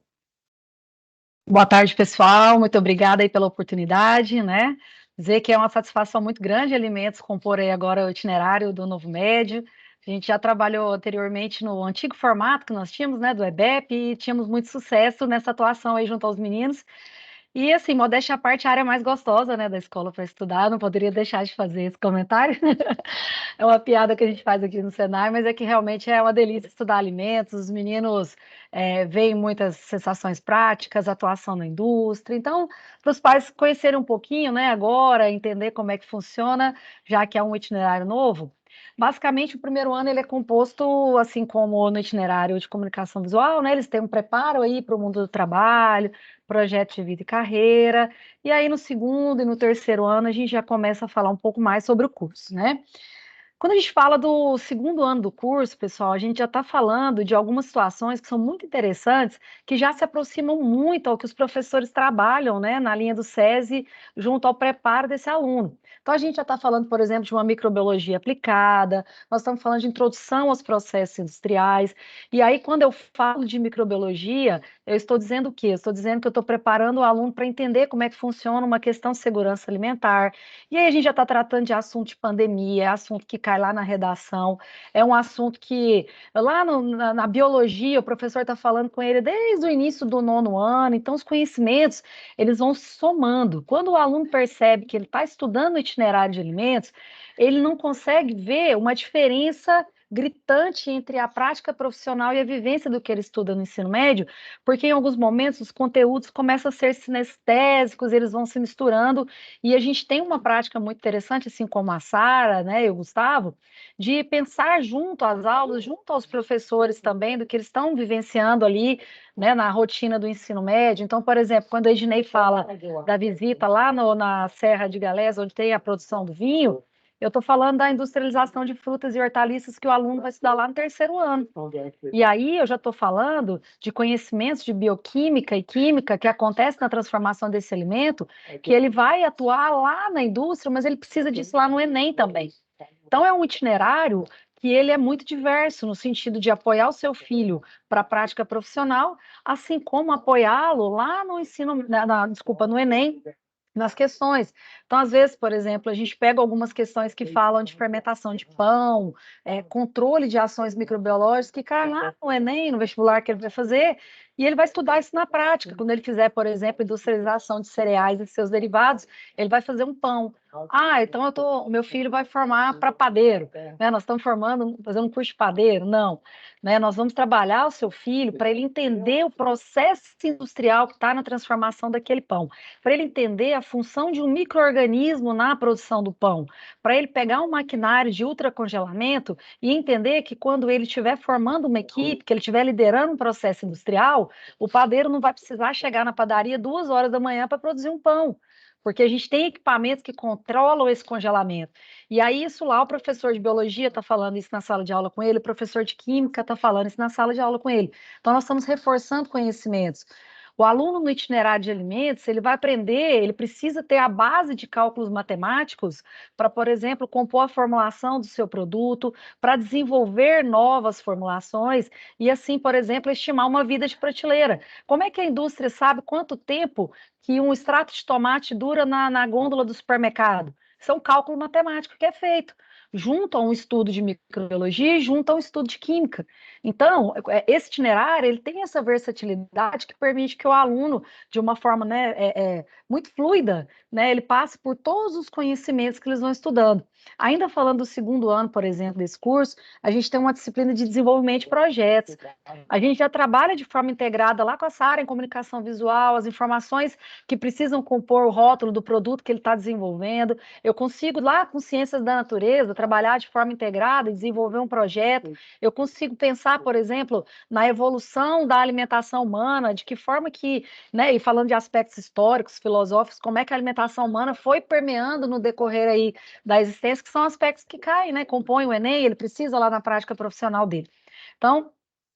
Boa tarde, pessoal. Muito obrigada aí pela oportunidade, né? Dizer que é uma satisfação muito grande Alimentos compor aí agora o itinerário do Novo Médio. A gente já trabalhou anteriormente no antigo formato que nós tínhamos, né, do EBEP, e tínhamos muito sucesso nessa atuação aí junto aos meninos. E assim, modéstia à parte, a área mais gostosa, né, da escola para estudar, não poderia deixar de fazer esse comentário. É uma piada que a gente faz aqui no Senai, mas é que realmente é uma delícia estudar alimentos, os meninos veem muitas sensações práticas, atuação na indústria, então, para os pais conhecerem um pouquinho, né, agora, entender como é que funciona, já que é um itinerário novo, basicamente o primeiro ano ele é composto, assim como no itinerário de comunicação visual, né, eles têm um preparo aí para o mundo do trabalho, projeto de vida e carreira, e aí no segundo e no terceiro ano a gente já começa a falar um pouco mais sobre o curso, né? Quando a gente fala do segundo ano do curso, pessoal, a gente já está falando de algumas situações que são muito interessantes, que já se aproximam muito ao que os professores trabalham, né, na linha do SESI, junto ao preparo desse aluno. Então, a gente já está falando, por exemplo, de uma microbiologia aplicada, nós estamos falando de introdução aos processos industriais, e aí, quando eu falo de microbiologia, eu estou dizendo o quê? Eu estou dizendo que eu estou preparando o aluno para entender como é que funciona uma questão de segurança alimentar, e aí a gente já está tratando de assunto de pandemia, é assunto que cai lá na redação, é um assunto que lá na biologia o professor está falando com ele desde o início do nono ano, então os conhecimentos eles vão se somando. Quando o aluno percebe que ele está estudando o itinerário de alimentos, ele não consegue ver uma diferença gritante entre a prática profissional e a vivência do que ele estuda no ensino médio, porque em alguns momentos os conteúdos começam a ser sinestésicos, eles vão se misturando, e a gente tem uma prática muito interessante, assim como a Sara, né, e o Gustavo, de pensar junto às aulas, junto aos professores também, do que eles estão vivenciando ali, né, na rotina do ensino médio. Então, por exemplo, quando a Ednei fala da visita lá na Serra de Galés, onde tem a produção do vinho, eu estou falando da industrialização de frutas e hortaliças que o aluno vai estudar lá no terceiro ano. E aí eu já estou falando de conhecimentos de bioquímica e química que acontece na transformação desse alimento, que ele vai atuar lá na indústria, mas ele precisa disso lá no Enem também. Então é um itinerário que ele é muito diverso, no sentido de apoiar o seu filho para a prática profissional, assim como apoiá-lo lá no ensino, no Enem, nas questões. Então, às vezes, por exemplo, a gente pega algumas questões que falam de fermentação de pão, controle de ações microbiológicas, que cai lá no Enem, no vestibular que ele vai fazer, e ele vai estudar isso na prática. Quando ele fizer, por exemplo, industrialização de cereais e seus derivados, ele vai fazer um pão. Ah, então o meu filho vai formar para padeiro, né? Nós estamos fazendo um curso de padeiro? Não, né? Nós vamos trabalhar o seu filho para ele entender o processo industrial que está na transformação daquele pão, para ele entender a função de um micro-organismo na produção do pão, para ele pegar um maquinário de ultracongelamento e entender que quando ele estiver formando uma equipe, que ele estiver liderando um processo industrial, o padeiro não vai precisar chegar na padaria 2 horas da manhã para produzir um pão, porque a gente tem equipamentos que controlam esse congelamento. E aí, isso lá, o professor de biologia está falando isso na sala de aula com ele, o professor de química está falando isso na sala de aula com ele. Então, nós estamos reforçando conhecimentos. O aluno no itinerário de alimentos, ele vai aprender, ele precisa ter a base de cálculos matemáticos para, por exemplo, compor a formulação do seu produto, para desenvolver novas formulações e, assim, por exemplo, estimar uma vida de prateleira. Como é que a indústria sabe quanto tempo que um extrato de tomate dura na gôndola do supermercado? Isso é um cálculo matemático que é feito junto a um estudo de microbiologia e junto a um estudo de química. Então, esse itinerário, ele tem essa versatilidade que permite que o aluno, de uma forma, né, muito fluida, né, ele passe por todos os conhecimentos que eles vão estudando. Ainda falando do segundo ano, por exemplo, desse curso, a gente tem uma disciplina de desenvolvimento de projetos. A gente já trabalha de forma integrada lá com essa área em comunicação visual, as informações que precisam compor o rótulo do produto que ele está desenvolvendo. Eu consigo, lá com ciências da natureza, trabalhar de forma integrada e desenvolver um projeto. Eu consigo pensar, por exemplo, na evolução da alimentação humana, de que forma que, né, e falando de aspectos históricos, filosóficos, como é que a alimentação humana foi permeando no decorrer aí da existência, que são aspectos que caem, né, compõem o Enem, ele precisa lá na prática profissional dele. Então,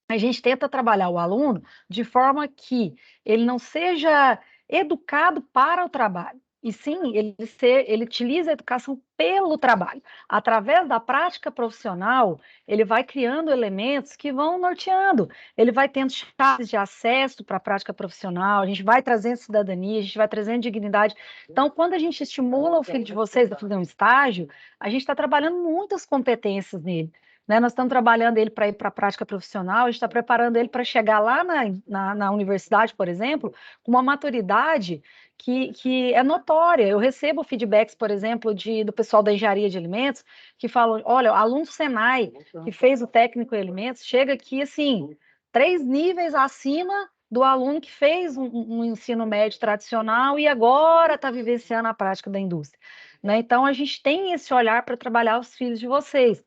a gente tenta trabalhar o aluno de forma que ele não seja educado para o trabalho, e sim ele utiliza a educação pelo trabalho. Através da prática profissional, ele vai criando elementos que vão norteando, ele vai tendo chaves de acesso para a prática profissional, a gente vai trazendo cidadania, a gente vai trazendo dignidade. Então, quando a gente estimula o filho de vocês a fazer um estágio, a gente está trabalhando muitas competências nele. Né, nós estamos trabalhando ele para ir para a prática profissional, a gente está preparando ele para chegar lá na universidade, por exemplo, com uma maturidade que é notória. Eu recebo feedbacks, por exemplo, do pessoal da engenharia de alimentos, que falam, olha, o aluno do Senai, que fez o técnico em alimentos, chega aqui, assim, 3 níveis acima do aluno que fez um ensino médio tradicional e agora está vivenciando a prática da indústria. Né? Então, a gente tem esse olhar para trabalhar os filhos de vocês.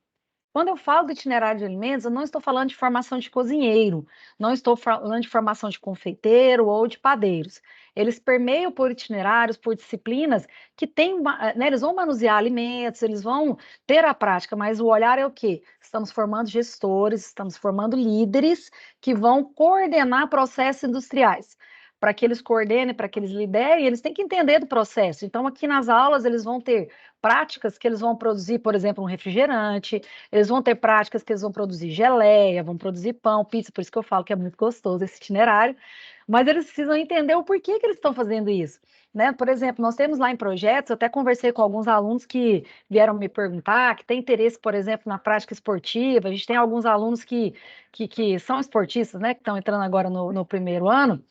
Quando eu falo do itinerário de alimentos, eu não estou falando de formação de cozinheiro, não estou falando de formação de confeiteiro ou de padeiros. Eles permeiam por itinerários, por disciplinas que têm, né, eles vão manusear alimentos, eles vão ter a prática, mas o olhar é o quê? Estamos formando gestores, estamos formando líderes que vão coordenar processos industriais. Para que eles coordenem, para que eles liderem, eles têm que entender do processo. Então, aqui nas aulas, eles vão ter práticas que eles vão produzir, por exemplo, um refrigerante, eles vão ter práticas que eles vão produzir geleia, vão produzir pão, pizza, por isso que eu falo que é muito gostoso esse itinerário, mas eles precisam entender o porquê que eles estão fazendo isso. Né? Por exemplo, nós temos lá em projetos, eu até conversei com alguns alunos que vieram me perguntar, que têm interesse, por exemplo, na prática esportiva, a gente tem alguns alunos que são esportistas, né, que estão entrando agora no primeiro ano,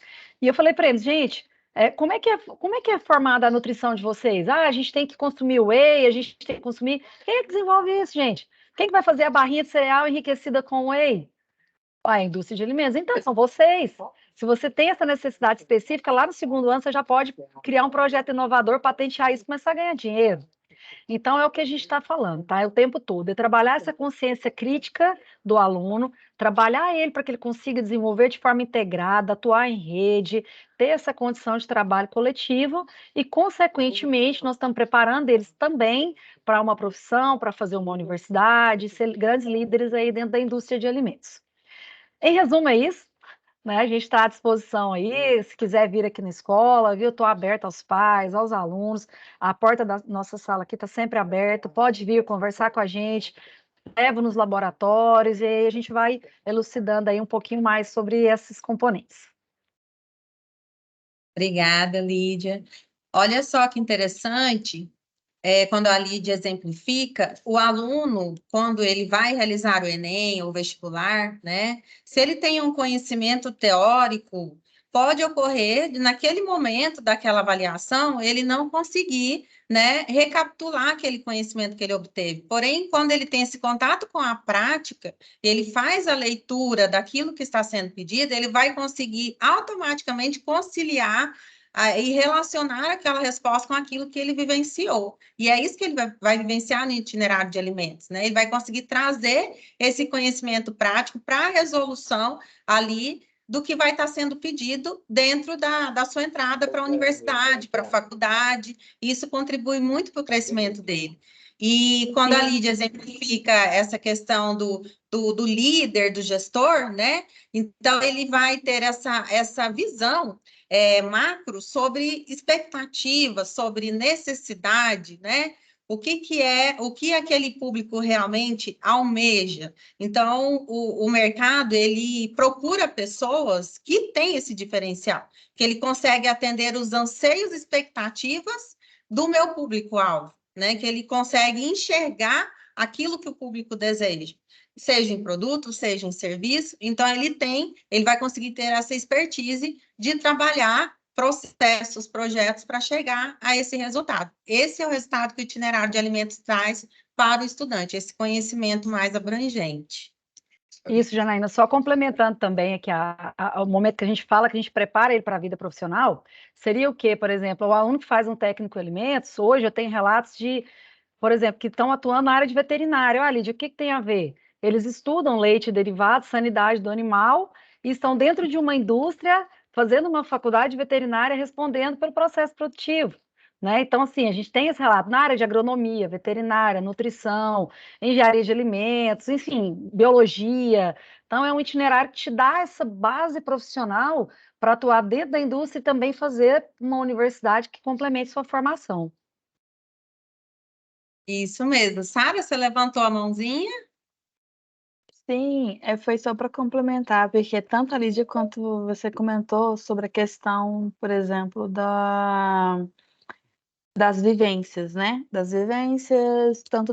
e eu falei para eles, gente, como é que é formada a nutrição de vocês? Ah, a gente tem que consumir whey, a gente tem que consumir... Quem é que desenvolve isso, gente? Quem que vai fazer a barrinha de cereal enriquecida com whey? A indústria de alimentos. Então, são vocês. Se você tem essa necessidade específica, lá no segundo ano você já pode criar um projeto inovador, patentear isso e começar a ganhar dinheiro. Então, é o que a gente está falando, tá? É o tempo todo. É trabalhar essa consciência crítica do aluno, trabalhar ele para que ele consiga desenvolver de forma integrada, atuar em rede, ter essa condição de trabalho coletivo e, consequentemente, nós estamos preparando eles também para uma profissão, para fazer uma universidade, ser grandes líderes aí dentro da indústria de alimentos. Em resumo, é isso. Né? A gente está à disposição aí, se quiser vir aqui na escola, viu? Estou aberta aos pais, aos alunos, a porta da nossa sala aqui está sempre aberta, pode vir conversar com a gente, levo nos laboratórios, e aí a gente vai elucidando aí um pouquinho mais sobre esses componentes. Obrigada, Lídia. Olha só que interessante, quando a Lídia exemplifica, o aluno, quando ele vai realizar o Enem ou vestibular, né, se ele tem um conhecimento teórico, pode ocorrer, naquele momento daquela avaliação, ele não conseguir, né, recapitular aquele conhecimento que ele obteve. Porém, quando ele tem esse contato com a prática, ele faz a leitura daquilo que está sendo pedido, ele vai conseguir automaticamente conciliar e relacionar aquela resposta com aquilo que ele vivenciou. E é isso que ele vai vivenciar no itinerário de alimentos, né? Ele vai conseguir trazer esse conhecimento prático para a resolução ali do que vai estar sendo pedido dentro da sua entrada para a universidade, para a faculdade. Isso contribui muito para o crescimento dele. E quando a Lídia exemplifica essa questão do líder, do gestor, né? Então, ele vai ter essa visão macro sobre expectativas, sobre necessidade, né? O que aquele público realmente almeja. Então, o mercado, ele procura pessoas que têm esse diferencial, que ele consegue atender os anseios e expectativas do meu público-alvo, né? Que ele consegue enxergar aquilo que o público deseja, seja em produto, seja em serviço. Então, ele vai conseguir ter essa expertise de trabalhar processos, projetos para chegar a esse resultado. Esse é o resultado que o itinerário de alimentos traz para o estudante, esse conhecimento mais abrangente. Isso, Janaína, só complementando também aqui o momento que a gente fala que a gente prepara ele para a vida profissional, seria o quê, por exemplo, o aluno que faz um técnico em alimentos, hoje eu tenho relatos de, por exemplo, que estão atuando na área de veterinária. Olha, Lídia, o que tem a ver? Eles estudam leite e derivados, sanidade do animal, e estão dentro de uma indústria, fazendo uma faculdade veterinária, respondendo pelo processo produtivo. Né? Então, assim, a gente tem esse relato na área de agronomia, veterinária, nutrição, engenharia de alimentos, enfim, biologia. Então, é um itinerário que te dá essa base profissional para atuar dentro da indústria e também fazer uma universidade que complemente sua formação. Isso mesmo. Sara, você levantou a mãozinha? Sim, foi só para complementar, porque tanto a Lídia quanto você comentou sobre a questão, por exemplo, das vivências, né? Das vivências, tanto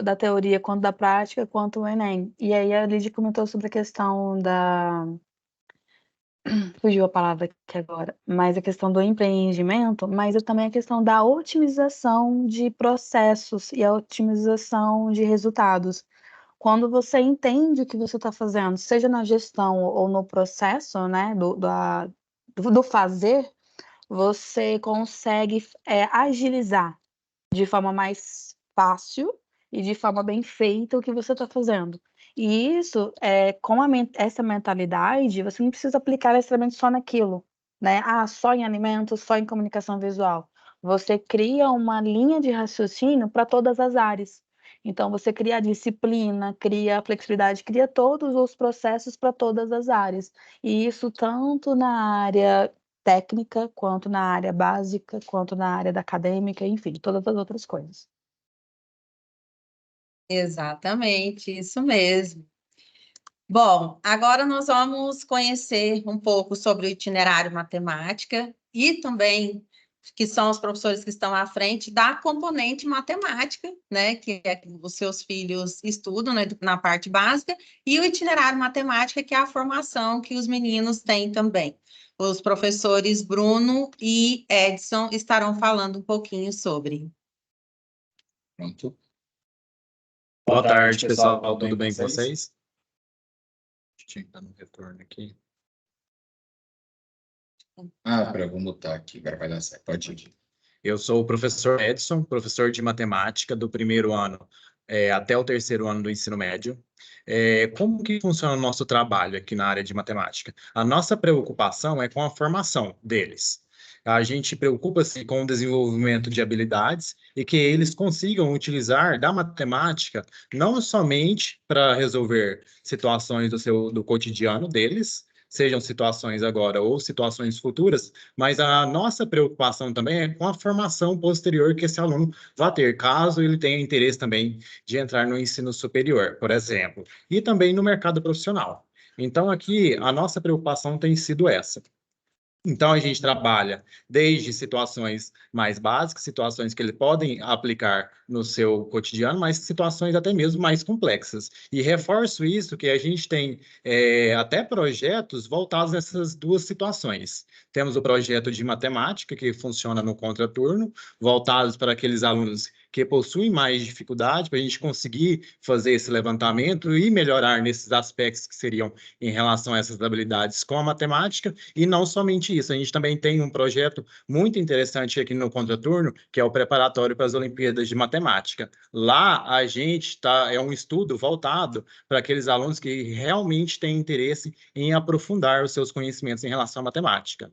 da teoria quanto da prática, quanto o Enem. E aí a Lídia comentou sobre a questão fugiu a palavra aqui agora, mas a questão do empreendimento, mas também a questão da otimização de processos e a otimização de resultados. Quando você entende o que você está fazendo, seja na gestão ou no processo, né, do fazer, você consegue agilizar de forma mais fácil e de forma bem feita o que você está fazendo. E isso, com essa mentalidade, você não precisa aplicar necessariamente só naquilo, né? Ah, só em alimentos, só em comunicação visual. Você cria uma linha de raciocínio para todas as áreas. Então, você cria a disciplina, cria a flexibilidade, cria todos os processos para todas as áreas. E isso tanto na área técnica, quanto na área básica, quanto na área da acadêmica, enfim, todas as outras coisas. Exatamente, isso mesmo. Bom, agora nós vamos conhecer um pouco sobre o itinerário matemática e também que são os professores que estão à frente da componente matemática, né, que é que os seus filhos estudam, né, na parte básica, e o itinerário matemática, que é a formação que os meninos têm também. Os professores Bruno e Edson estarão falando um pouquinho sobre. Pronto. Boa tarde, pessoal. Tudo bem com vocês? Deixa eu dar um retorno aqui. Peraí, vou mutar aqui, agora vai dar certo. Pode ir. Eu sou o professor Edson, professor de matemática do primeiro ano até o terceiro ano do ensino médio. Como que funciona o nosso trabalho aqui na área de matemática? A nossa preocupação é com a formação deles. A gente preocupa-se com o desenvolvimento de habilidades e que eles consigam utilizar da matemática não somente para resolver situações do cotidiano deles, sejam situações agora ou situações futuras, mas a nossa preocupação também é com a formação posterior que esse aluno vai ter, caso ele tenha interesse também de entrar no ensino superior, por exemplo, e também no mercado profissional. Então, aqui, a nossa preocupação tem sido essa. Então, a gente trabalha desde situações mais básicas, situações que eles podem aplicar no seu cotidiano, mas situações até mesmo mais complexas. E reforço isso, que a gente tem até projetos voltados nessas duas situações. Temos o projeto de matemática, que funciona no contraturno, voltados para aqueles alunos que possuem mais dificuldade, para a gente conseguir fazer esse levantamento e melhorar nesses aspectos que seriam em relação a essas habilidades com a matemática, e não somente isso, a gente também tem um projeto muito interessante aqui no Contraturno, que é o preparatório para as Olimpíadas de Matemática. Lá a gente é um estudo voltado para aqueles alunos que realmente têm interesse em aprofundar os seus conhecimentos em relação à matemática.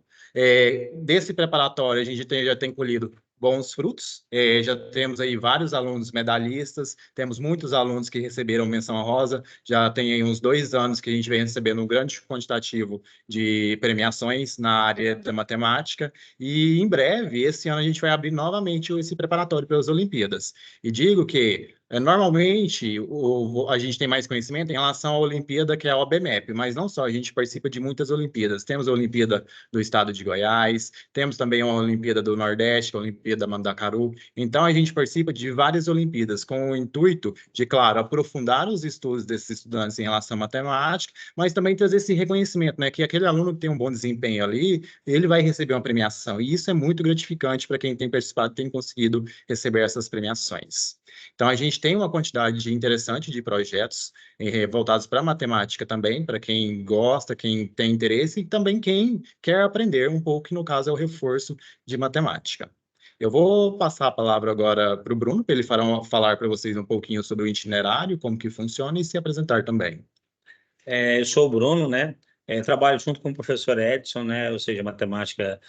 Desse preparatório, a gente já tem colhido bons frutos. Já temos aí vários alunos medalhistas, temos muitos alunos que receberam menção honrosa, já tem aí uns 2 anos que a gente vem recebendo um grande quantitativo de premiações na área da matemática, e em breve, esse ano, a gente vai abrir novamente esse preparatório para as Olimpíadas. E digo que normalmente, a gente tem mais conhecimento em relação à Olimpíada, que é a OBMEP, mas não só, a gente participa de muitas Olimpíadas. Temos a Olimpíada do Estado de Goiás, temos também a Olimpíada do Nordeste, a Olimpíada Mandacaru. Então, a gente participa de várias Olimpíadas, com o intuito de, claro, aprofundar os estudos desses estudantes em relação à matemática, mas também trazer esse reconhecimento, né, que aquele aluno que tem um bom desempenho ali, ele vai receber uma premiação. E isso é muito gratificante para quem tem participado, tem conseguido receber essas premiações. Então, a gente tem uma quantidade interessante de projetos voltados para a matemática também, para quem gosta, quem tem interesse, e também quem quer aprender um pouco, que no caso é o reforço de matemática. Eu vou passar a palavra agora para o Bruno, para ele falar para vocês um pouquinho sobre o itinerário, como que funciona, e se apresentar também. Eu sou o Bruno, né? Trabalho junto com o professor Edson, né? Ou seja, matemática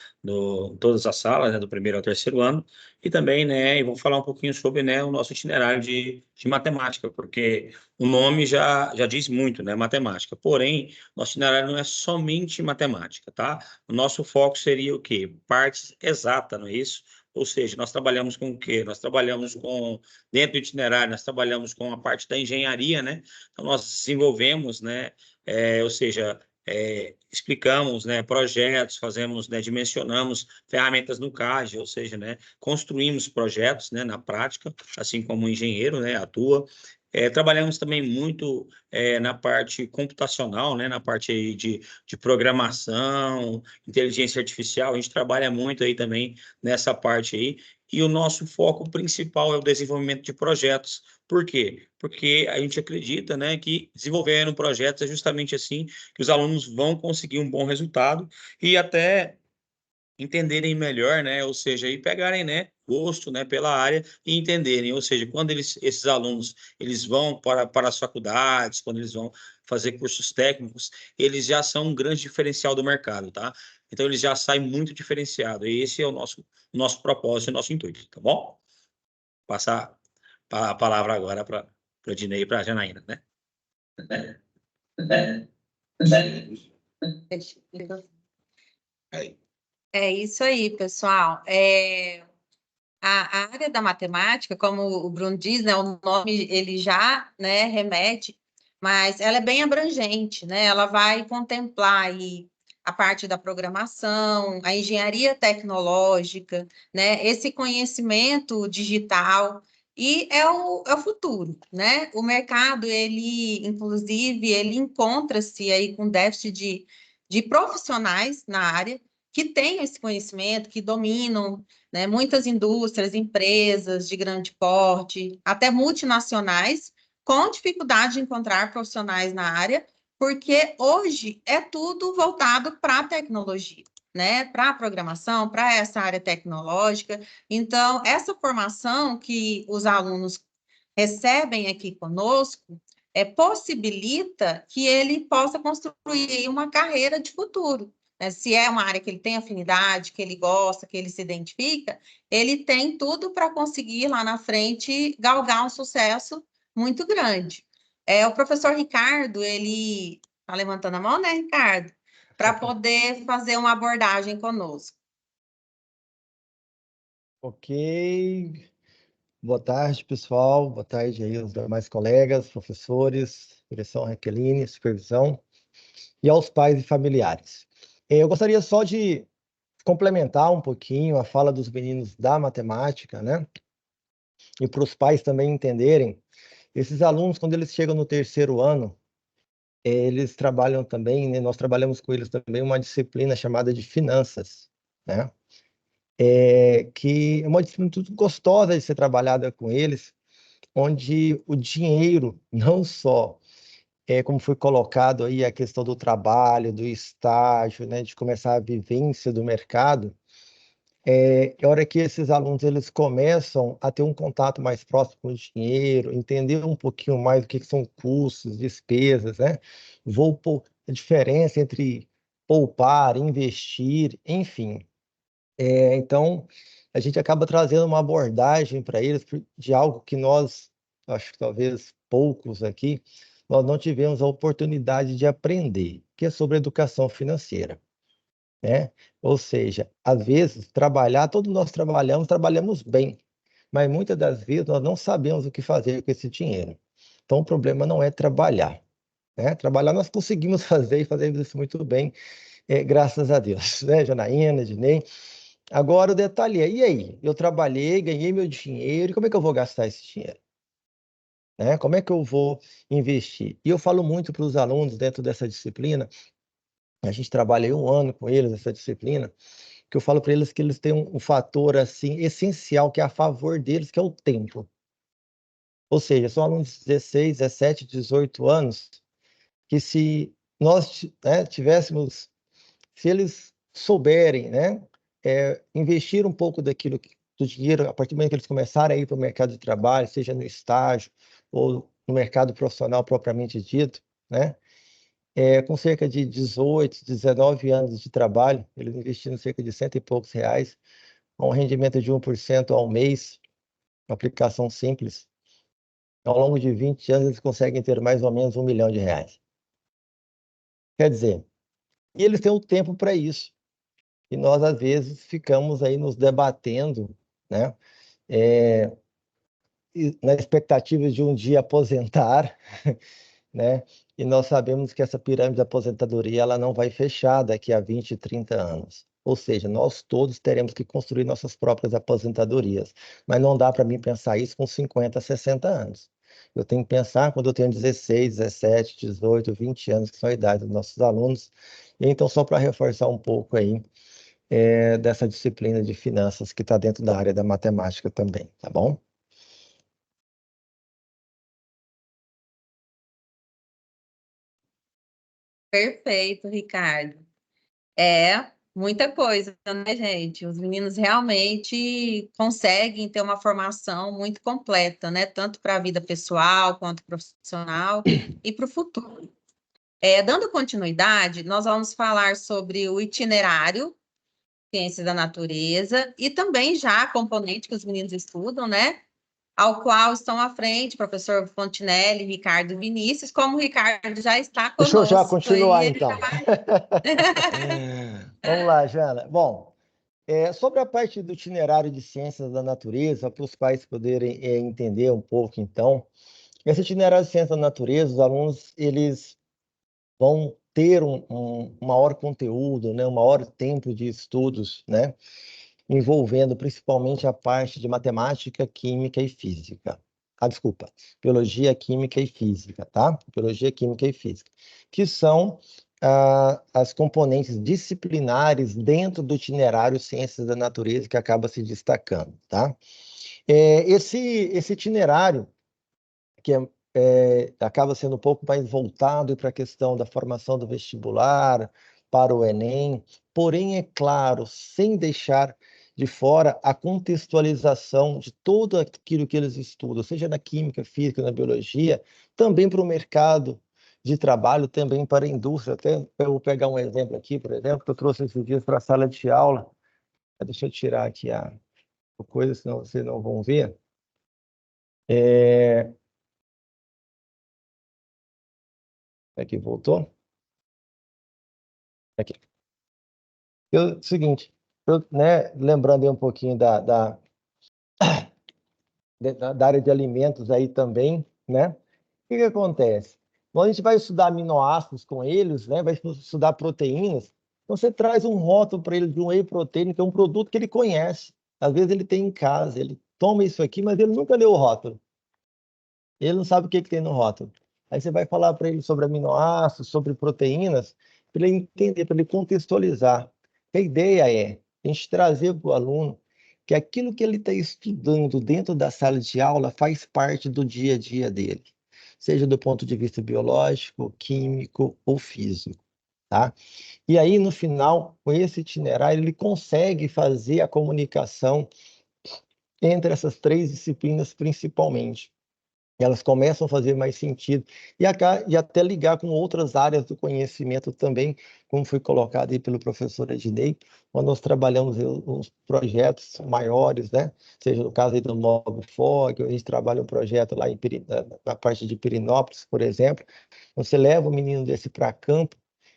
todas as salas, né? Do primeiro ao terceiro ano. E também, né? E vou falar um pouquinho sobre, né? O nosso itinerário de matemática, porque o nome já diz muito, né? Matemática. Porém, nosso itinerário não é somente matemática, tá? O nosso foco seria o quê? Partes exatas, não é isso? Ou seja, nós trabalhamos com o quê? Nós trabalhamos com, dentro do itinerário, nós trabalhamos com a parte da engenharia, né? Então, nós desenvolvemos, né? Ou seja, explicamos, né, projetos, fazemos, né, dimensionamos ferramentas no CAD, ou seja, né, construímos projetos, né, na prática, assim como o engenheiro, né, atua. Trabalhamos também muito na parte computacional, né, na parte aí de programação, inteligência artificial, a gente trabalha muito aí também nessa parte aí, e o nosso foco principal é o desenvolvimento de projetos. Por quê? Porque a gente acredita, né, que desenvolvendo projetos é justamente assim que os alunos vão conseguir um bom resultado e até entenderem melhor, né, ou seja, e pegarem, né, gosto, né, pela área e entenderem, ou seja, quando esses alunos, eles vão para as faculdades, quando eles vão fazer cursos técnicos, eles já são um grande diferencial do mercado, tá? Então, eles já saem muito diferenciados, e esse é o nosso propósito, o nosso intuito, tá bom? Passar a palavra agora para o Dinei e para a Janaína, né? É isso aí, pessoal. A área da matemática, como o Bruno diz, né, o nome ele já, né, remete, mas ela é bem abrangente, né? Ela vai contemplar aí a parte da programação, a engenharia tecnológica, né? Esse conhecimento digital, e é o futuro, né? O mercado, ele, inclusive, ele encontra-se aí com déficit de profissionais na área que têm esse conhecimento, que dominam, né, muitas indústrias, empresas de grande porte, até multinacionais, com dificuldade de encontrar profissionais na área, porque hoje é tudo voltado para a tecnologia, né? Para a programação, para essa área tecnológica. Então, essa formação que os alunos recebem aqui conosco possibilita que ele possa construir uma carreira de futuro. Né? Se é uma área que ele tem afinidade, que ele gosta, que ele se identifica, ele tem tudo para conseguir lá na frente galgar um sucesso muito grande. O professor Ricardo, ele está levantando a mão, né, Ricardo? para poder fazer uma abordagem conosco. Ok. Boa tarde, pessoal. Boa tarde aí aos demais colegas, professores, direção Raqueline, supervisão, e aos pais e familiares. Eu gostaria só de complementar um pouquinho a fala dos meninos da matemática, né? E para os pais também entenderem. Esses alunos, quando eles chegam no terceiro ano, eles trabalham também, né? Nós trabalhamos com eles também uma disciplina chamada de finanças, né? Que é uma disciplina muito gostosa de ser trabalhada com eles, onde o dinheiro, não só como foi colocado aí a questão do trabalho, do estágio, né, de começar a vivência do mercado, a hora que esses alunos eles começam a ter um contato mais próximo com o dinheiro, entender um pouquinho mais o que são custos, despesas, né? A diferença entre poupar, investir, enfim. Então, a gente acaba trazendo uma abordagem para eles de algo que nós, acho que talvez poucos aqui, nós não tivemos a oportunidade de aprender, que é sobre educação financeira, né? Ou seja, às vezes, todos nós trabalhamos bem, mas muitas das vezes nós não sabemos o que fazer com esse dinheiro. Então, o problema não é trabalhar, né? Trabalhar nós conseguimos fazer e fazemos isso muito bem, graças a Deus, né, Janaína, Ednei? Agora o detalhe e aí? Eu trabalhei, ganhei meu dinheiro, e como é que eu vou gastar esse dinheiro? Né? Como é que eu vou investir? E eu falo muito para os alunos dentro dessa disciplina, a gente trabalha 1 ano com eles nessa disciplina, que eu falo para eles que eles têm um fator assim essencial que é a favor deles, que é o tempo. Ou seja, são alunos de 16, 17, 18 anos, que se nós tivéssemos, se eles souberem, né, investir um pouco do dinheiro a partir do momento que eles começarem a ir para o mercado de trabalho, seja no estágio ou no mercado profissional propriamente dito, né, com cerca de 18, 19 anos de trabalho, eles investindo cerca de R$ 100 e poucos, um rendimento de 1% ao mês, uma aplicação simples. Ao longo de 20 anos, eles conseguem ter mais ou menos R$ 1 milhão. Quer dizer, e eles têm o tempo para isso. E nós, às vezes, ficamos aí nos debatendo, né? Na expectativa de um dia aposentar, né? E nós sabemos que essa pirâmide de aposentadoria ela não vai fechar daqui a 20, 30 anos. Ou seja, nós todos teremos que construir nossas próprias aposentadorias. Mas não dá para mim pensar isso com 50, 60 anos. Eu tenho que pensar quando eu tenho 16, 17, 18, 20 anos, que são a idade dos nossos alunos. E então, só para reforçar um pouco aí, dessa disciplina de finanças que está dentro da área da matemática também, tá bom? Perfeito, Ricardo. Muita coisa, né, gente? Os meninos realmente conseguem ter uma formação muito completa, né? Tanto para a vida pessoal quanto profissional e para o futuro. Dando continuidade, nós vamos falar sobre o itinerário, ciências da natureza, e também já a componente que os meninos estudam, né? Ao qual estão à frente, professor Fontinelli, Ricardo e Vinícius, como o Ricardo já está Deixa eu já conosco. continuar, Ele então. já vai... Vamos lá, Jana. Bom, sobre a parte do itinerário de ciências da natureza, para os pais poderem entender um pouco, então, esse itinerário de ciências da natureza, os alunos, eles vão ter um maior conteúdo, né, um maior tempo de estudos, né, envolvendo principalmente a parte de matemática, química e física. Desculpa, biologia, química e física, tá? Biologia, química e física, que são as componentes disciplinares dentro do itinerário Ciências da Natureza que acaba se destacando, tá? Esse itinerário, que acaba sendo um pouco mais voltado para a questão da formação do vestibular, para o Enem, porém, é claro, sem deixar de fora a contextualização de tudo aquilo que eles estudam, seja na química, física, na biologia, também para o mercado de trabalho, também para a indústria. Até eu vou pegar um exemplo aqui, por exemplo, que eu trouxe esses dias para a sala de aula. Deixa eu tirar aqui a coisa, senão vocês não vão ver. Aqui voltou. Aqui. Seguinte, né, lembrando aí um pouquinho da área de alimentos aí também, né? O que acontece? Quando a gente vai estudar aminoácidos com eles, né, vai estudar proteínas, então você traz um rótulo para ele de um whey protein, que é um produto que ele conhece. Às vezes ele tem em casa, ele toma isso aqui, mas ele nunca leu o rótulo. Ele não sabe o que tem no rótulo. Aí você vai falar para ele sobre aminoácidos, sobre proteínas, para ele entender, para ele contextualizar. A ideia é a gente trazer para o aluno que aquilo que ele está estudando dentro da sala de aula faz parte do dia a dia dele, seja do ponto de vista biológico, químico ou físico, tá? E aí, no final, com esse itinerário, ele consegue fazer a comunicação entre essas três disciplinas principalmente. Elas começam a fazer mais sentido e até ligar com outras áreas do conhecimento também, como foi colocado aí pelo professor Ednei, quando nós trabalhamos os projetos maiores, né? Seja no caso aí do MobFog, a gente trabalha um projeto lá na parte de Pirinópolis, por exemplo. Você leva o menino desse para campo,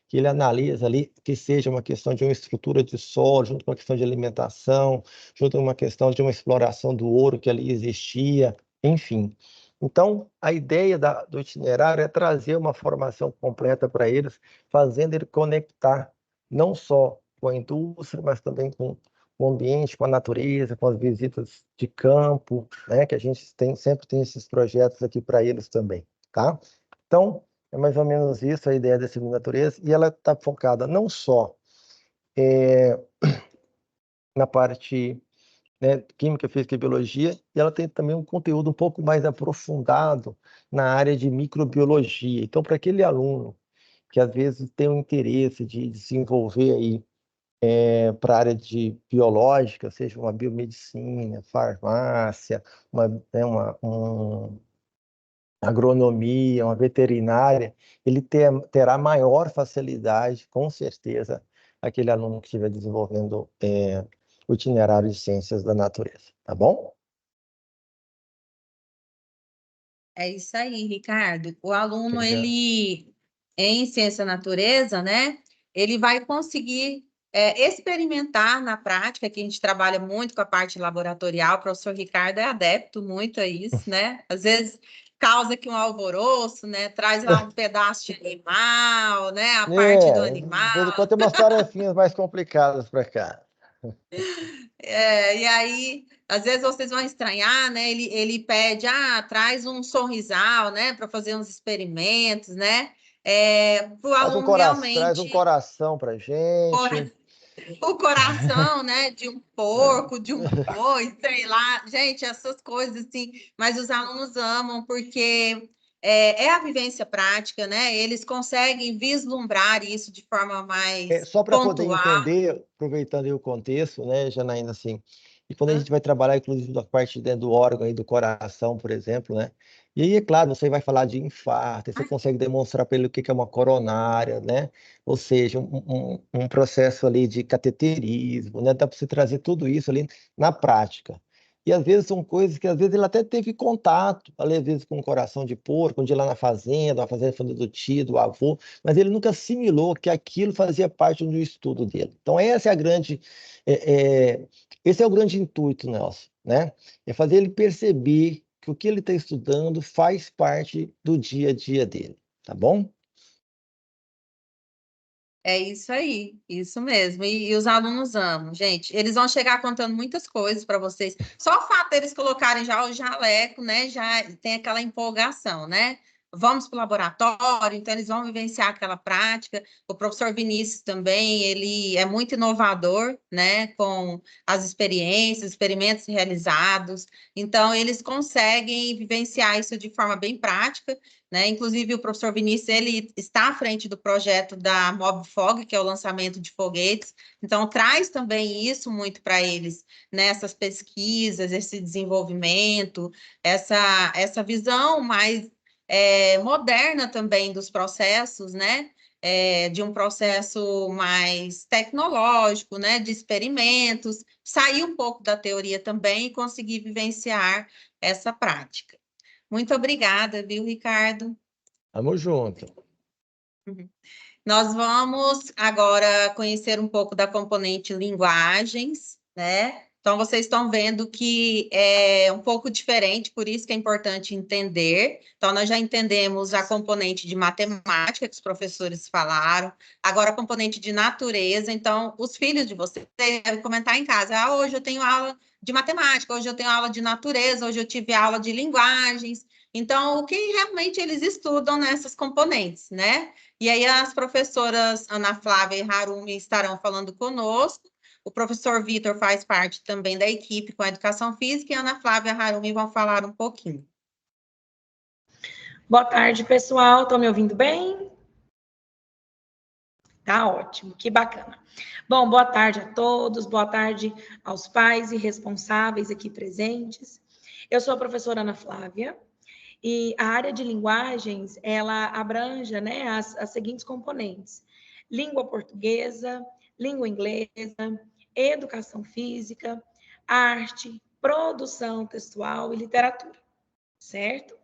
que ele analisa ali, que seja uma questão de uma estrutura de solo, junto com uma questão de alimentação, junto com uma questão de uma exploração do ouro que ali existia, enfim. Então, a ideia do itinerário é trazer uma formação completa para eles, fazendo ele conectar não só com a indústria, mas também com o ambiente, com a natureza, com as visitas de campo, né? Que a gente sempre tem esses projetos aqui para eles também, tá? Então, é mais ou menos isso a ideia dessa natureza, e ela está focada não só na parte, né, química, física e biologia, e ela tem também um conteúdo um pouco mais aprofundado na área de microbiologia. Então, para aquele aluno que às vezes tem o interesse de desenvolver aí para a área de biológica, seja uma biomedicina, farmácia, agronomia, uma veterinária, ele terá maior facilidade, com certeza, aquele aluno que estiver desenvolvendo o itinerário de ciências da natureza, tá bom? É isso aí, Ricardo. O aluno, Obrigado. ele, em ciência da natureza, né, ele vai conseguir experimentar na prática, que a gente trabalha muito com a parte laboratorial, o professor Ricardo é adepto muito a isso, né? Às vezes causa aqui um alvoroço, né? Traz lá um pedaço de animal, né? A parte do De vez em animal. quando tem umas tarefinhas mais complicadas para cá. E aí, às vezes vocês vão estranhar, né? Ele pede, traz um sorrisal, né? Para fazer uns experimentos, né? Para o aluno Traz um realmente coração para gente. o coração, né? De um porco, de um boi, sei lá. Gente, essas coisas assim. Mas os alunos amam porque é a vivência prática, né? Eles conseguem vislumbrar isso de forma mais Só para poder pontual. entender, aproveitando aí o contexto, né, Janaína, assim, e quando a gente vai trabalhar, inclusive, da parte dentro do órgão aí do coração, por exemplo, né, e aí, é claro, você vai falar de infarto, aí você consegue demonstrar para ele o que é uma coronária, né, ou seja, um processo ali de cateterismo, né, dá para você trazer tudo isso ali na prática. E às vezes são coisas que às vezes ele até teve contato, às vezes com o coração de porco, um dia lá na fazenda, do tio, do avô, mas ele nunca assimilou que aquilo fazia parte do estudo dele. Então, essa é a grande, esse é o grande intuito nosso, né? É fazer ele perceber que o que ele está estudando faz parte do dia a dia dele, tá bom? É isso aí, isso mesmo. E os alunos amam, gente. Eles vão chegar contando muitas coisas para vocês. Só o fato deles colocarem já o jaleco, né? Já tem aquela empolgação, né? Vamos para o laboratório, então eles vão vivenciar aquela prática. O professor Vinícius também, ele é muito inovador, né? Com as experiências, experimentos realizados. Então, eles conseguem vivenciar isso de forma bem prática, né? Inclusive, o professor Vinícius, ele está à frente do projeto da MobFog, que é o lançamento de foguetes, então traz também isso muito para eles, né? Essas pesquisas, esse desenvolvimento, essa visão mais moderna também dos processos, né? De um processo mais tecnológico, né? De experimentos, sair um pouco da teoria também e conseguir vivenciar essa prática. Muito obrigada, viu, Ricardo? Tamo junto. Nós vamos agora conhecer um pouco da componente linguagens, né? Então, vocês estão vendo que é um pouco diferente, por isso que é importante entender. Então, nós já entendemos a componente de matemática, que os professores falaram, agora a componente de natureza. Então, os filhos de vocês devem comentar em casa: ah, hoje eu tenho aula de matemática, hoje eu tenho aula de natureza, hoje eu tive aula de linguagens. Então, o que realmente eles estudam nessas componentes, né? E aí as professoras Ana Flávia e Harumi estarão falando conosco. O professor Vitor faz parte também da equipe com a educação física e a Ana Flávia e a Harumi vão falar um pouquinho. Boa tarde, pessoal. Estão me ouvindo bem? Tá ótimo, que bacana. Bom, boa tarde a todos, boa tarde aos pais e responsáveis aqui presentes. Eu sou a professora Ana Flávia e a área de linguagens, ela abrange, né, as seguintes componentes: língua portuguesa, língua inglesa, educação física, arte, produção textual e literatura, certo?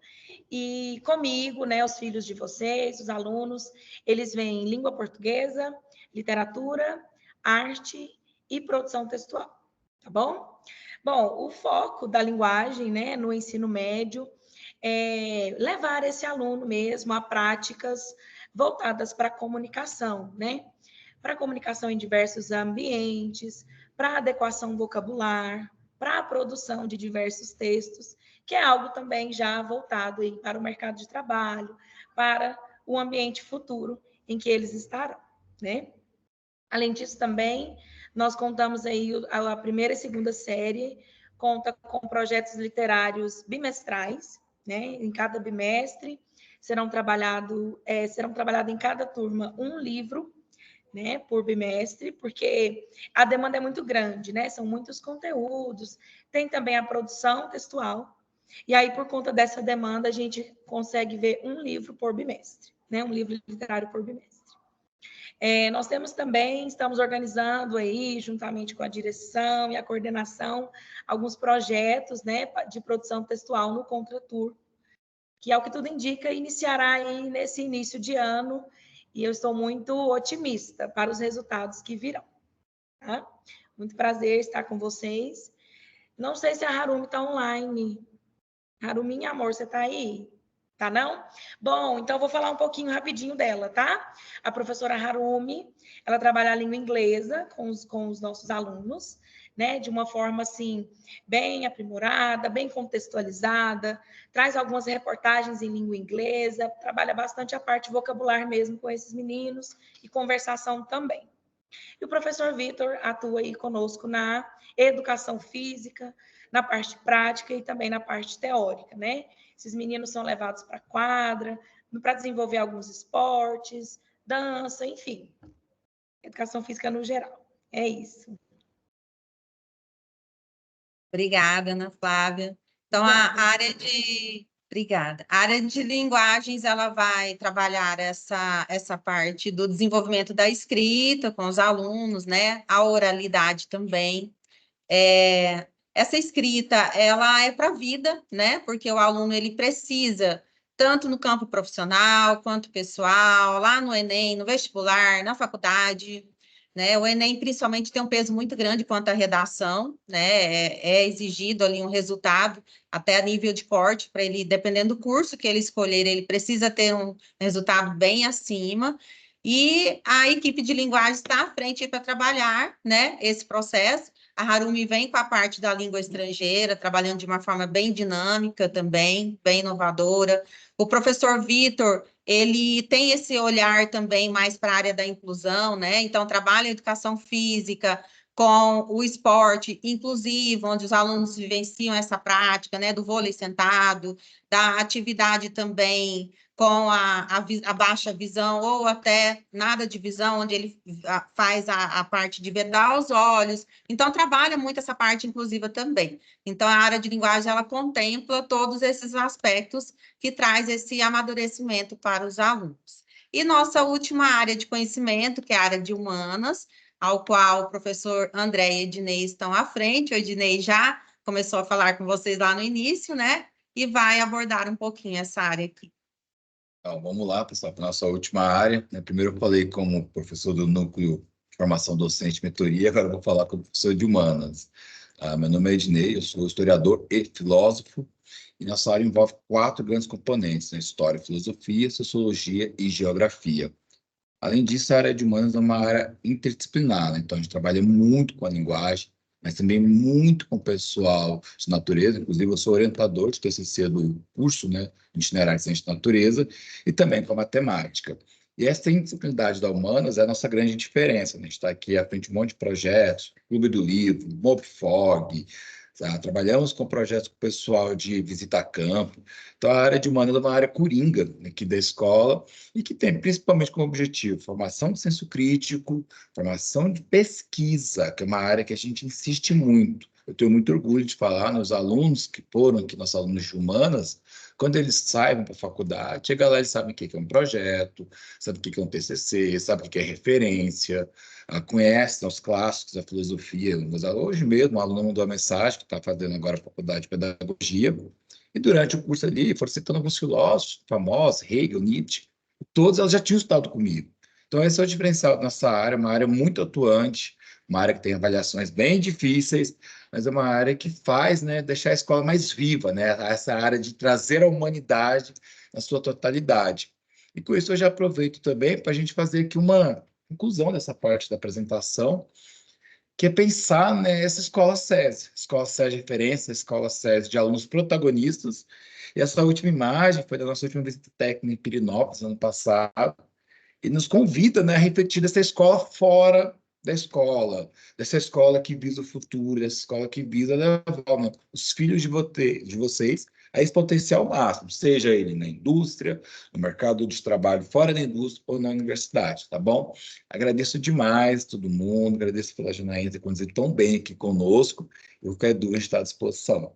E comigo, né, os filhos de vocês, os alunos, eles veem língua portuguesa, literatura, arte e produção textual, tá bom? Bom, o foco da linguagem, né, no ensino médio é levar esse aluno mesmo a práticas voltadas para a comunicação, né? Para a comunicação em diversos ambientes, para a adequação vocabular, para a produção de diversos textos, que é algo também já voltado aí para o mercado de trabalho, para o ambiente futuro em que eles estarão, né? Além disso, também, nós contamos aí a primeira e segunda série, conta com projetos literários bimestrais, né? Em cada bimestre serão trabalhado em cada turma um livro, né, por bimestre, porque a demanda é muito grande, né? São muitos conteúdos, tem também a produção textual, e aí, por conta dessa demanda, a gente consegue ver um livro por bimestre, né? Um livro literário por bimestre. Nós temos também, estamos organizando aí, juntamente com a direção e a coordenação, alguns projetos, né, de produção textual no Contratur, que, ao que tudo indica, iniciará aí nesse início de ano, e eu estou muito otimista para os resultados que virão. Tá? Muito prazer estar com vocês. Não sei se a Harumi está online. Harumi, minha amor, você está aí? Tá não? Bom, então eu vou falar um pouquinho rapidinho dela, tá? A professora Harumi, ela trabalha a língua inglesa com os nossos alunos, né? De uma forma, assim, bem aprimorada, bem contextualizada, traz algumas reportagens em língua inglesa, trabalha bastante a parte vocabular mesmo com esses meninos e conversação também. E o professor Vitor atua aí conosco na educação física, na parte prática e também na parte teórica, né? Esses meninos são levados para a quadra, para desenvolver alguns esportes, dança, enfim. Educação física no geral. É isso. Obrigada, Ana Flávia. Então, a área de... Obrigada. A área de linguagens, ela vai trabalhar essa parte do desenvolvimento da escrita com os alunos, né? A oralidade também. Essa escrita, ela é para a vida, né? Porque o aluno, ele precisa, tanto no campo profissional, quanto pessoal, lá no Enem, no vestibular, na faculdade, né? O Enem, principalmente, tem um peso muito grande quanto à redação, né? É exigido ali um resultado, até a nível de corte, para ele, dependendo do curso que ele escolher, ele precisa ter um resultado bem acima. E a equipe de linguagem está à frente para trabalhar, né, esse processo. A Harumi vem com a parte da língua estrangeira, trabalhando de uma forma bem dinâmica também, bem inovadora. O professor Vitor, ele tem esse olhar também mais para a área da inclusão, né? Então, trabalha a educação física com o esporte inclusivo, onde os alunos vivenciam essa prática, né? Do vôlei sentado, da atividade também com a baixa visão ou até nada de visão, onde ele faz a parte de vedar os olhos. Então, trabalha muito essa parte inclusiva também. Então, a área de linguagem, ela contempla todos esses aspectos que traz esse amadurecimento para os alunos. E nossa última área de conhecimento, que é a área de humanas, ao qual o professor André e Ednei estão à frente. O Ednei já começou a falar com vocês lá no início, né? E vai abordar um pouquinho essa área aqui. Então, vamos lá, pessoal, para a nossa última área, né? Primeiro eu falei como professor do Núcleo de Formação Docente e Mentoria, agora eu vou falar como professor de Humanas. Meu nome é Ednei, eu sou historiador e filósofo, e nossa área envolve 4 grandes componentes, né? História, filosofia, sociologia e geografia. Além disso, a área de humanas é uma área interdisciplinar, né? Então a gente trabalha muito com a linguagem, mas também muito com o pessoal de natureza. Inclusive, eu sou orientador de TCC do curso, né, de Itinerário de Ciência de Natureza, e também com a matemática. E essa interdisciplinaridade da humanas é a nossa grande diferença, né? A gente está aqui à frente de um monte de projetos, Clube do Livro, Mobfog, tá? Trabalhamos com projetos com o pessoal de visita a campo. Então, a área de humanas é uma área coringa aqui da escola, e que tem principalmente como objetivo formação de senso crítico, formação de pesquisa, que é uma área que a gente insiste muito. Eu tenho muito orgulho de falar nos alunos que foram aqui, nossos alunos de humanas, quando eles saem para a faculdade, chega lá, eles sabem o que é um projeto, sabem o que é um TCC, sabem o que é referência, conhecem os clássicos da filosofia. Hoje mesmo, um aluno mandou uma mensagem que está fazendo agora a faculdade de pedagogia, e durante o curso ali, foram citando alguns filósofos famosos, Hegel, Nietzsche, todos elas já tinham estudado comigo. Então, esse é o diferencial da nossa área, uma área muito atuante, uma área que tem avaliações bem difíceis, mas é uma área que faz, né, deixar a escola mais viva, né, essa área de trazer a humanidade na sua totalidade. E com isso eu já aproveito também para a gente fazer aqui uma conclusão dessa parte da apresentação, que é pensar nessa escola SESI de referência, escola SESI de alunos protagonistas. E essa última imagem foi da nossa última visita técnica em Pirinópolis, ano passado, e nos convida, né, a refletir dessa escola fora da escola, dessa escola que visa o futuro, dessa escola que visa levar, né, os filhos de vocês a esse potencial máximo, seja ele na indústria, no mercado de trabalho fora da indústria ou na universidade, tá bom? Agradeço demais todo mundo, agradeço pela Janaína ter conduzido tão bem aqui conosco, e qualquer dúvida está à disposição.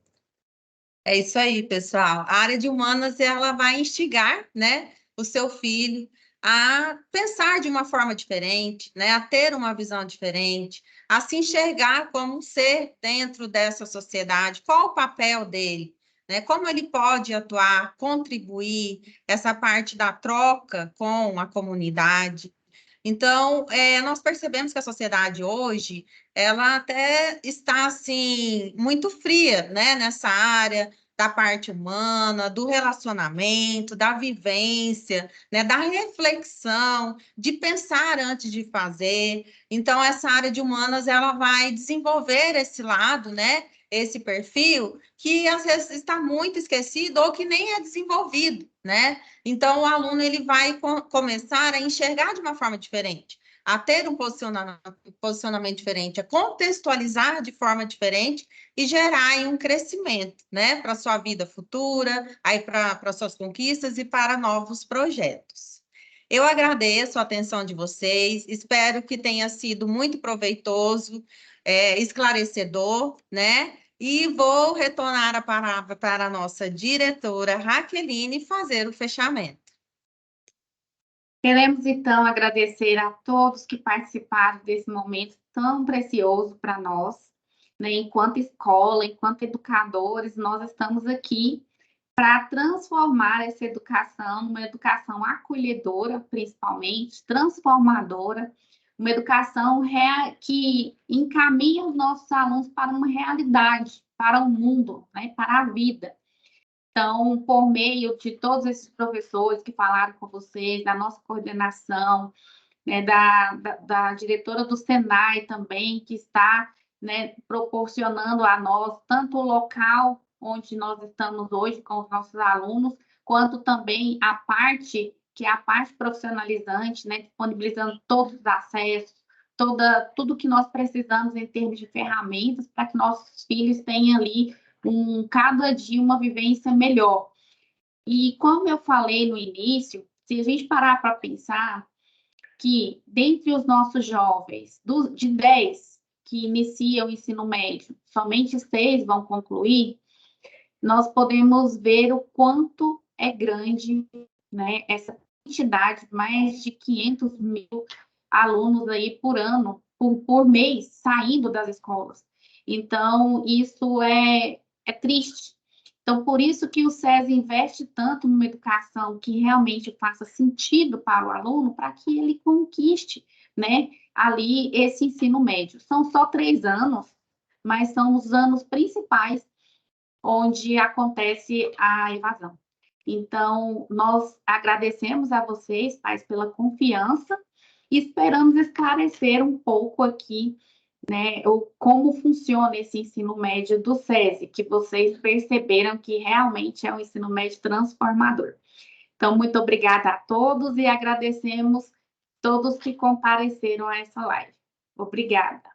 É isso aí, pessoal. A área de humanas, ela vai instigar, né, o seu filho a pensar de uma forma diferente, né, a ter uma visão diferente, a se enxergar como um ser dentro dessa sociedade, qual o papel dele, né, como ele pode atuar, contribuir, essa parte da troca com a comunidade. Então, nós percebemos que a sociedade hoje, ela até está, assim, muito fria, né, nessa área da parte humana, do relacionamento, da vivência, né, da reflexão, de pensar antes de fazer. Então, essa área de humanas, ela vai desenvolver esse lado, né, esse perfil, que às vezes está muito esquecido ou que nem é desenvolvido, né? Então, o aluno ele vai começar a enxergar de uma forma diferente, a ter um posicionamento diferente, a contextualizar de forma diferente e gerar aí um crescimento, né, para a sua vida futura, aí para suas conquistas e para novos projetos. Eu agradeço a atenção de vocês, espero que tenha sido muito proveitoso, esclarecedor, né? E vou retornar a palavra para a nossa diretora, Raqueline, fazer o fechamento. Queremos, então, agradecer a todos que participaram desse momento tão precioso para nós, né? Enquanto escola, enquanto educadores, nós estamos aqui para transformar essa educação numa educação acolhedora, principalmente, transformadora, uma educação que encaminha os nossos alunos para uma realidade, para o mundo, né, para a vida. Então, por meio de todos esses professores que falaram com vocês, da nossa coordenação, né, da diretora do Senai também, que está, né, proporcionando a nós tanto o local onde nós estamos hoje com os nossos alunos, quanto também a parte, que é a parte profissionalizante, né, disponibilizando todos os acessos, tudo que nós precisamos em termos de ferramentas para que nossos filhos tenham ali cada dia uma vivência melhor. E como eu falei no início, se a gente parar para pensar que dentre os nossos jovens, de 10 que iniciam o ensino médio, somente 6 vão concluir, nós podemos ver o quanto é grande, né, essa quantidade, mais de 500 mil alunos aí por ano, por mês, saindo das escolas. Então, isso é triste. Então, por isso que o SESI investe tanto numa educação que realmente faça sentido para o aluno, para que ele conquiste, né, ali esse ensino médio. São só 3 anos, mas são os anos principais onde acontece a evasão. Então, nós agradecemos a vocês, pais, pela confiança e esperamos esclarecer um pouco aqui, né, como funciona esse ensino médio do SESI, que vocês perceberam que realmente é um ensino médio transformador. Então, muito obrigada a todos e agradecemos todos que compareceram a essa live. Obrigada.